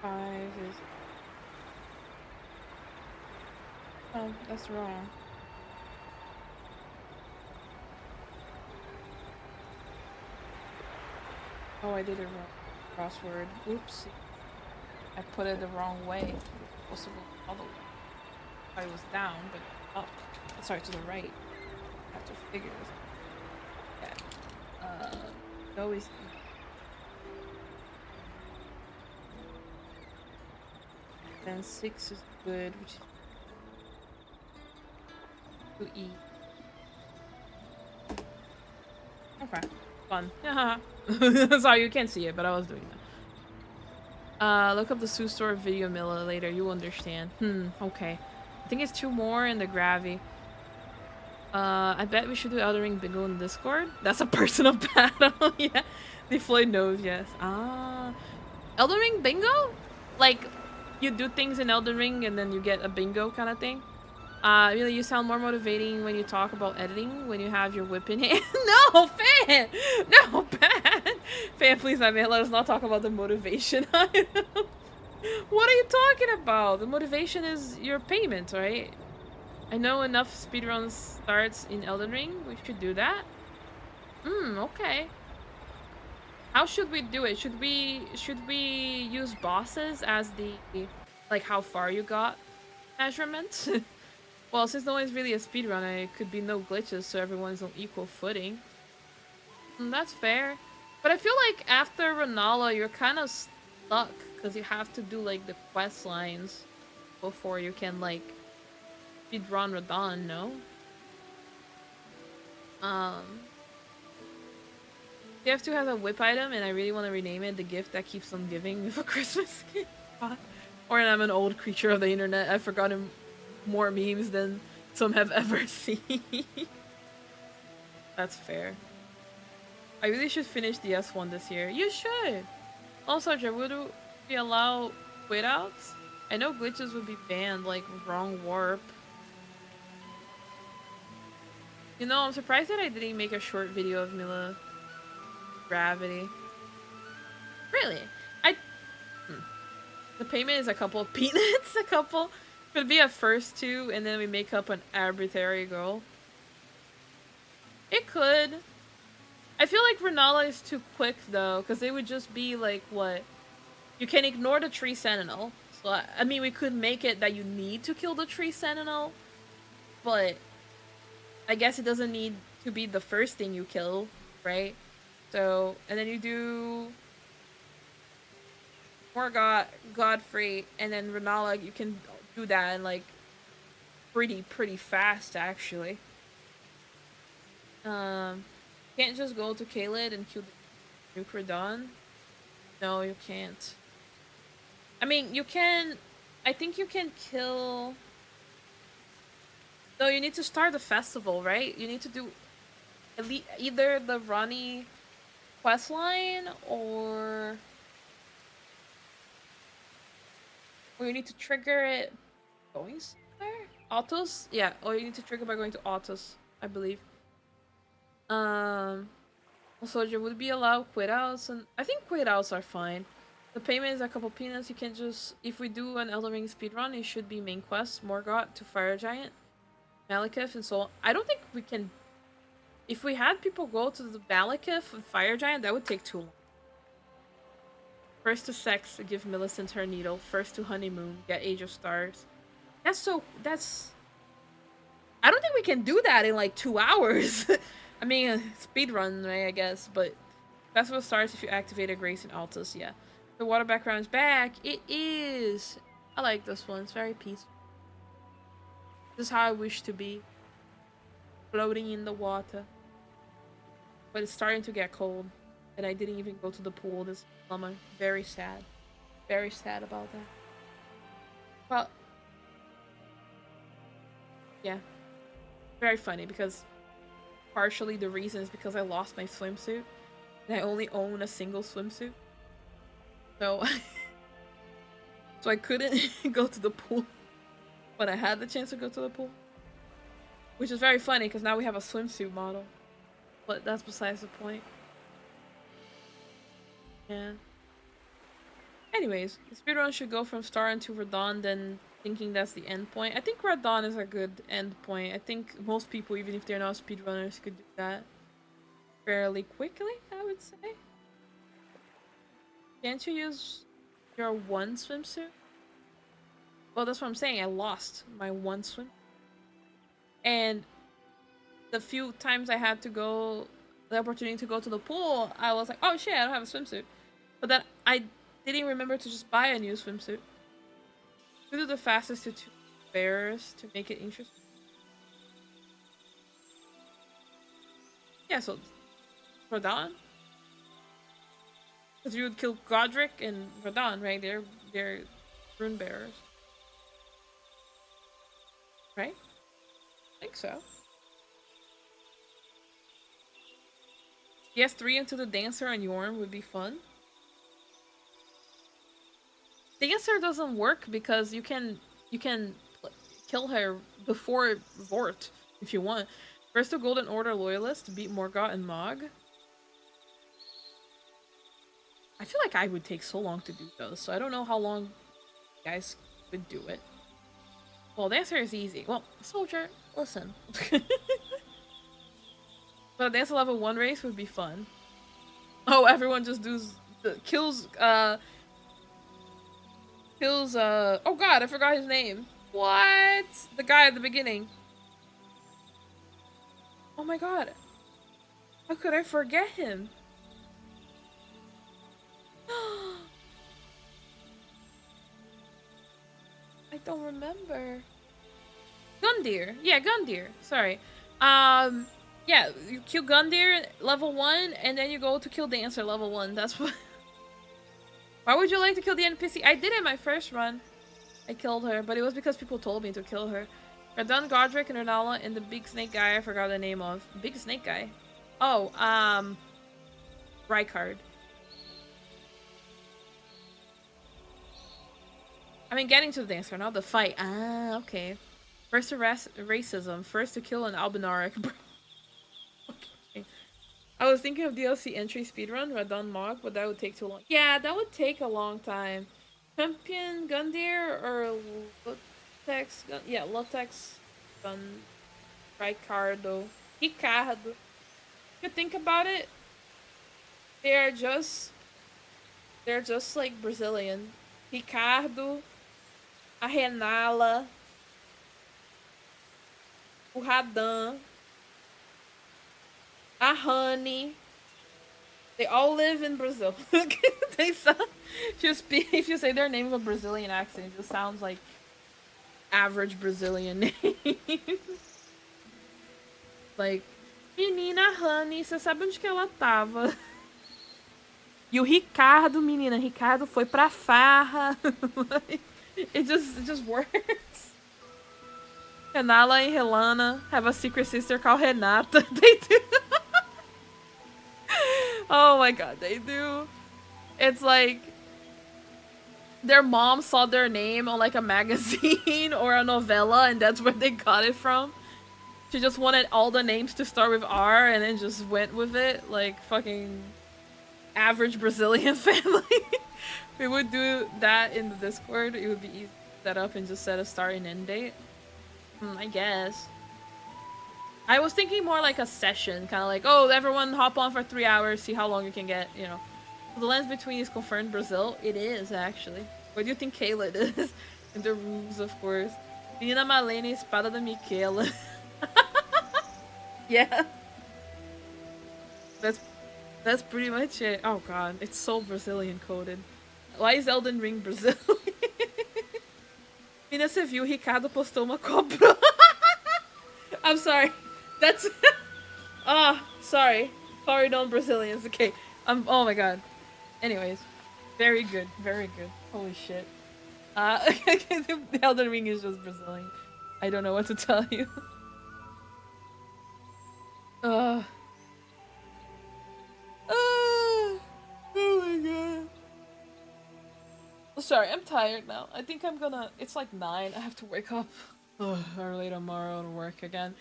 Five is... Oh, that's wrong. Oh, I did it wrong. Crossword. Oops. I put it the wrong way. Supposed to go all the way. I was down, but up. Sorry, to the right. I have to figure this out. Okay. Always. Then 6 is good, which is to E. Okay. Fun. Sorry, you can't see it, but I was doing that. Look up the Sue Store video, Mila, later. You'll understand. Okay. I think it's 2 more in the Gravy. I bet we should do Elden Ring Bingo in Discord. That's a personal battle. Yeah. The Floyd knows, yes. Elden Ring Bingo? Like, you do things in Elden Ring and then you get a bingo kind of thing. Really, you sound more motivating when you talk about editing, when you have your whip in hand. No, Fan! No, Fan! Fan, please, I mean, let us not talk about the motivation. What are you talking about? The motivation is your payment, right? I know enough speedruns starts in Elden Ring. We should do that. Okay. How should we do it? Should we use bosses as the, like, how far you got measurement? Well, since no one's really a speedrunner, it could be no glitches, so everyone's on equal footing. That's fair. But I feel like after Renala, you're kind of stuck, because you have to do, like, the quest lines before you can, like, speedrun Radon, no? TF2 has a whip item, and I really want to rename it the gift that keeps on giving for Christmas. Or I'm an old creature of the internet. I've forgotten more memes than some have ever seen. That's fair. I really should finish the S1 this year. You should! Also, would we allow quit outs? I know glitches would be banned, like wrong warp. You know, I'm surprised that I didn't make a short video of Mila Gravity. Really? The payment is a couple of peanuts, a couple. Could be a first two, and then we make up an arbitrary goal. It could. I feel like Renala is too quick, though, because they would just be like, what? You can ignore the tree sentinel. So, I mean, we could make it that you need to kill the tree sentinel, but I guess it doesn't need to be the first thing you kill, right? So, and then you do more Godfrey, and then Renala, you can do that in like pretty fast actually. Can't just go to Kaled and kill the nuke Radon. No, you can't. I mean, you can. I think you can kill. No, you need to start the festival, right? You need to do at least either the Ronnie questline or you need to trigger it going somewhere? Autos? Yeah, or you need to trigger by going to Autos, I believe. Also, you would be allowed quit outs, and I think quit outs are fine. The payment is a couple peanuts. You can just, if we do an Elden Ring speedrun, it should be main quest, Morgott to Fire Giant, Malekith, and so on. I don't think we can. If we had people go to the Malekith and Fire Giant, that would take too long. First to sex, give Millicent her needle. First to honeymoon, get Age of Stars. That's. I don't think we can do that in like 2 hours. I mean, speedrun, right, I guess, but festival starts if you activate a Grace in Altus, yeah. The water background is back. It is. I like this one. It's very peaceful. This is how I wish to be. Floating in the water. But it's starting to get cold. And I didn't even go to the pool this summer. Very sad. Very sad about that. Well, yeah. Very funny because partially the reason is because I lost my swimsuit. And I only own a single swimsuit. So, so I couldn't go to the pool when I had the chance to go to the pool. Which is very funny because now we have a swimsuit model. But that's besides the point. Yeah. Anyways, the speedrun should go from Star into Radon, then thinking that's the end point. I think Radon is a good end point. I think most people, even if they're not speedrunners, could do that fairly quickly, I would say. Can't you use your one swimsuit? Well, that's what I'm saying. I lost my one swim. And the few times I had to go, the opportunity to go to the pool, I was like, oh shit, I don't have a swimsuit. But then I didn't remember to just buy a new swimsuit. We do the fastest to 2 bears to make it interesting. Yeah, so Radon. Because you would kill Godric and Radon, right? They're rune bearers. Right? I think so. Yes, 3 into the Dancer and Yorm would be fun. Dancer doesn't work because you can kill her before Vort if you want. First to Golden Order Loyalist to beat Morgott and Mog. I feel like I would take so long to do those, so I don't know how long you guys would do it. Well, Dancer is easy. Well, Soldier, listen. But Dancer level 1 race would be fun. Oh, everyone just kills oh god, I forgot his name. What? The guy at the beginning. Oh my god. How could I forget him? I don't remember. Gundyr. Yeah, Gundyr. Sorry. Yeah, you kill Gundyr level 1, and then you go to kill Dancer level 1. That's what. Why would you like to kill the NPC? I did it my first run. I killed her, but it was because people told me to kill her. I've done Godric and Renala and the big snake guy I forgot the name of. Big snake guy? Oh, Rykard. I mean, getting to the dancer, not the fight. Ah, okay. First to racism. First to kill an Albinaric. Okay. I was thinking of DLC entry speedrun, Radon Mog, but that would take too long. Yeah, that would take a long time. Champion Gundyr or Lotex? Yeah, Lotex Gun Ricardo. Ricardo. If you think about it, they're just like Brazilian. Ricardo, a Renala, o Radan, a Honey. They all live in Brazil. They sound, if you say their name with a Brazilian accent, it just sounds like average Brazilian name. Like, menina Honey, você sabe onde que ela tava? E o Ricardo, menina, Ricardo foi pra farra. it just works. Renala and Helena have a secret sister called Renata. They do. Oh my god, they do. It's like their mom saw their name on like a magazine or a novella, and that's where they got it from. She just wanted all the names to start with R and then just went with it, like fucking average Brazilian family. We would do that in the Discord. It would be easy to set up and just set a start and end date. I guess. I was thinking more like a session, kind of like, oh, everyone hop on for 3 hours, see how long you can get, you know. The lens between is confirmed Brazil. It is, actually. What do you think Kayla is? And the rules, of course. Menina Malene, Espada da Michaela. Yeah. That's pretty much it. Oh god, it's so Brazilian coded. Why is Elden Ring Brazilian? Mina, você viu? Ricardo postou uma cobra. I'm sorry. That's... Ah, oh, sorry. Sorry, non-Brazilians. Okay. Oh my god. Anyways. Very good. Very good. Holy shit. The Elden Ring is just Brazilian. I don't know what to tell you. Oh my god. Sorry, I'm tired now. I think I'm gonna... It's like 9. I have to wake up early tomorrow to work again.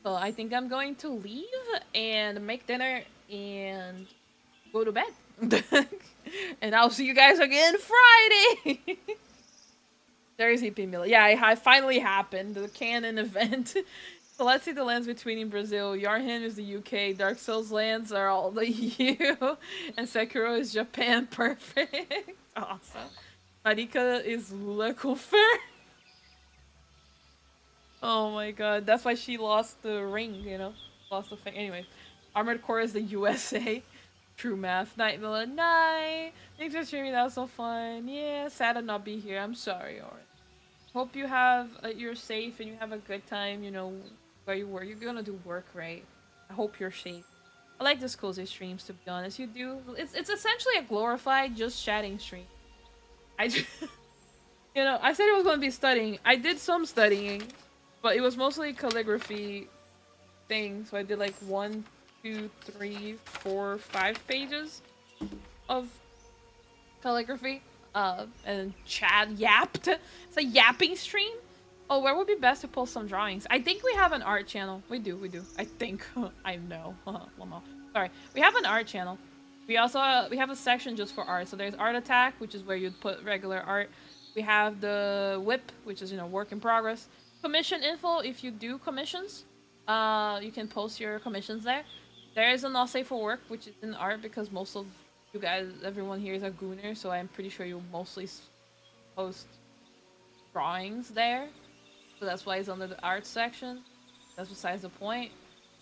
So I think I'm going to leave and make dinner and go to bed. And I'll see you guys again Friday! There's EP Mila. Yeah, it finally happened. The canon event. So let's see the lands between Brazil. Yarhan is the UK. Dark Souls lands are all the EU. And Sekiro is Japan. Perfect. Awesome. Marika is Lula Kufer. Oh my god. That's why she lost the ring, you know? Lost the thing. Anyway. Armored Core is the USA. True math. Night Mila. Night. Thanks for streaming. That was so fun. Yeah, sad to not be here. I'm sorry, alright. Hope you have, you're safe and you have a good time, you know, where you work. You're gonna do work, right? I hope you're safe. I like this cozy streams, to be honest. You do. It's essentially a glorified just chatting stream. I just, you know, I said I was gonna be studying. I did some studying, but it was mostly calligraphy thing. So I did like 1, 2, 3, 4, 5 pages of calligraphy. And Chad yapped. It's a yapping stream. Oh, where would be best to post some drawings? I think we have an art channel. We do. I think. I know. Well, sorry. We have an art channel. We also we have a section just for art. So there's Art Attack, which is where you'd put regular art. We have the Whip, which is, you know, work in progress. Commission info, if you do commissions, you can post your commissions there. There is a not safe for work, which is in art because most of you guys, everyone here is a gooner, so I'm pretty sure you mostly post drawings there. So that's why it's under the art section. That's besides the point.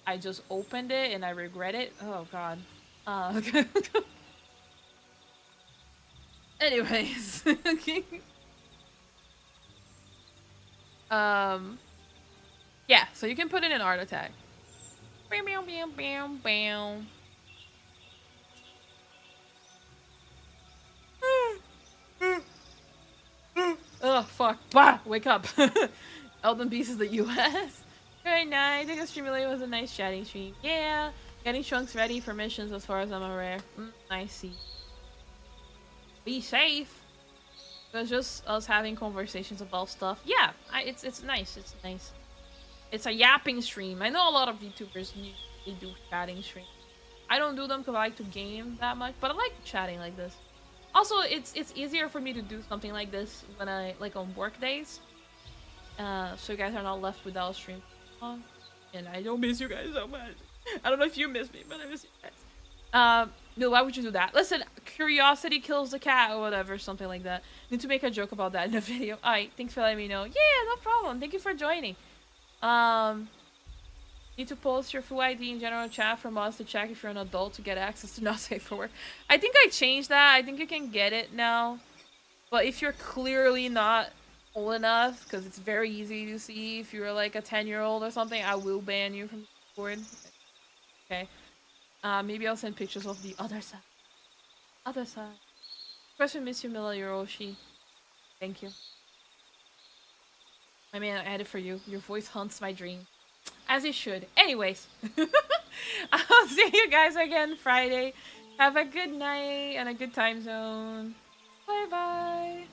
I just opened it and I regret it. Oh god. Anyways. Yeah, so you can put in an art attack. Bam, bam, bam, bam, bam. Oh, fuck. Bah! Wake up. Elden Beast is the US. Very nice. I think the stream really was a nice chatting stream. Yeah. Getting chunks ready for missions as far as I'm aware. I see. Be safe. It was just us having conversations about stuff. Yeah, it's nice. It's nice. It's a yapping stream. I know a lot of VTubers they do chatting streams. I don't do them because I like to game that much, but I like chatting like this. Also, it's easier for me to do something like this when I like on work days. So you guys are not left without a stream. And I don't miss you guys so much. I don't know if you miss me, but I miss you guys. No, why would you do that? Listen, curiosity kills the cat or whatever, something like that. Need to make a joke about that in the video. Alright, thanks for letting me know. Yeah, no problem. Thank you for joining. Need to post your full ID in general chat from us to check if you're an adult to get access to not safe for work. I think I changed that. I think you can get it now. But if you're clearly not old enough, because it's very easy to see if you're like a 10-year-old or something, I will ban you from Discord. Okay. Maybe I'll send pictures of the other side. Other side. Especially miss you, Mila Yoroshi. Thank you. I mean, I added for you. Your voice haunts my dream. As it should. Anyways. I'll see you guys again Friday. Have a good night and a good time zone. Bye-bye.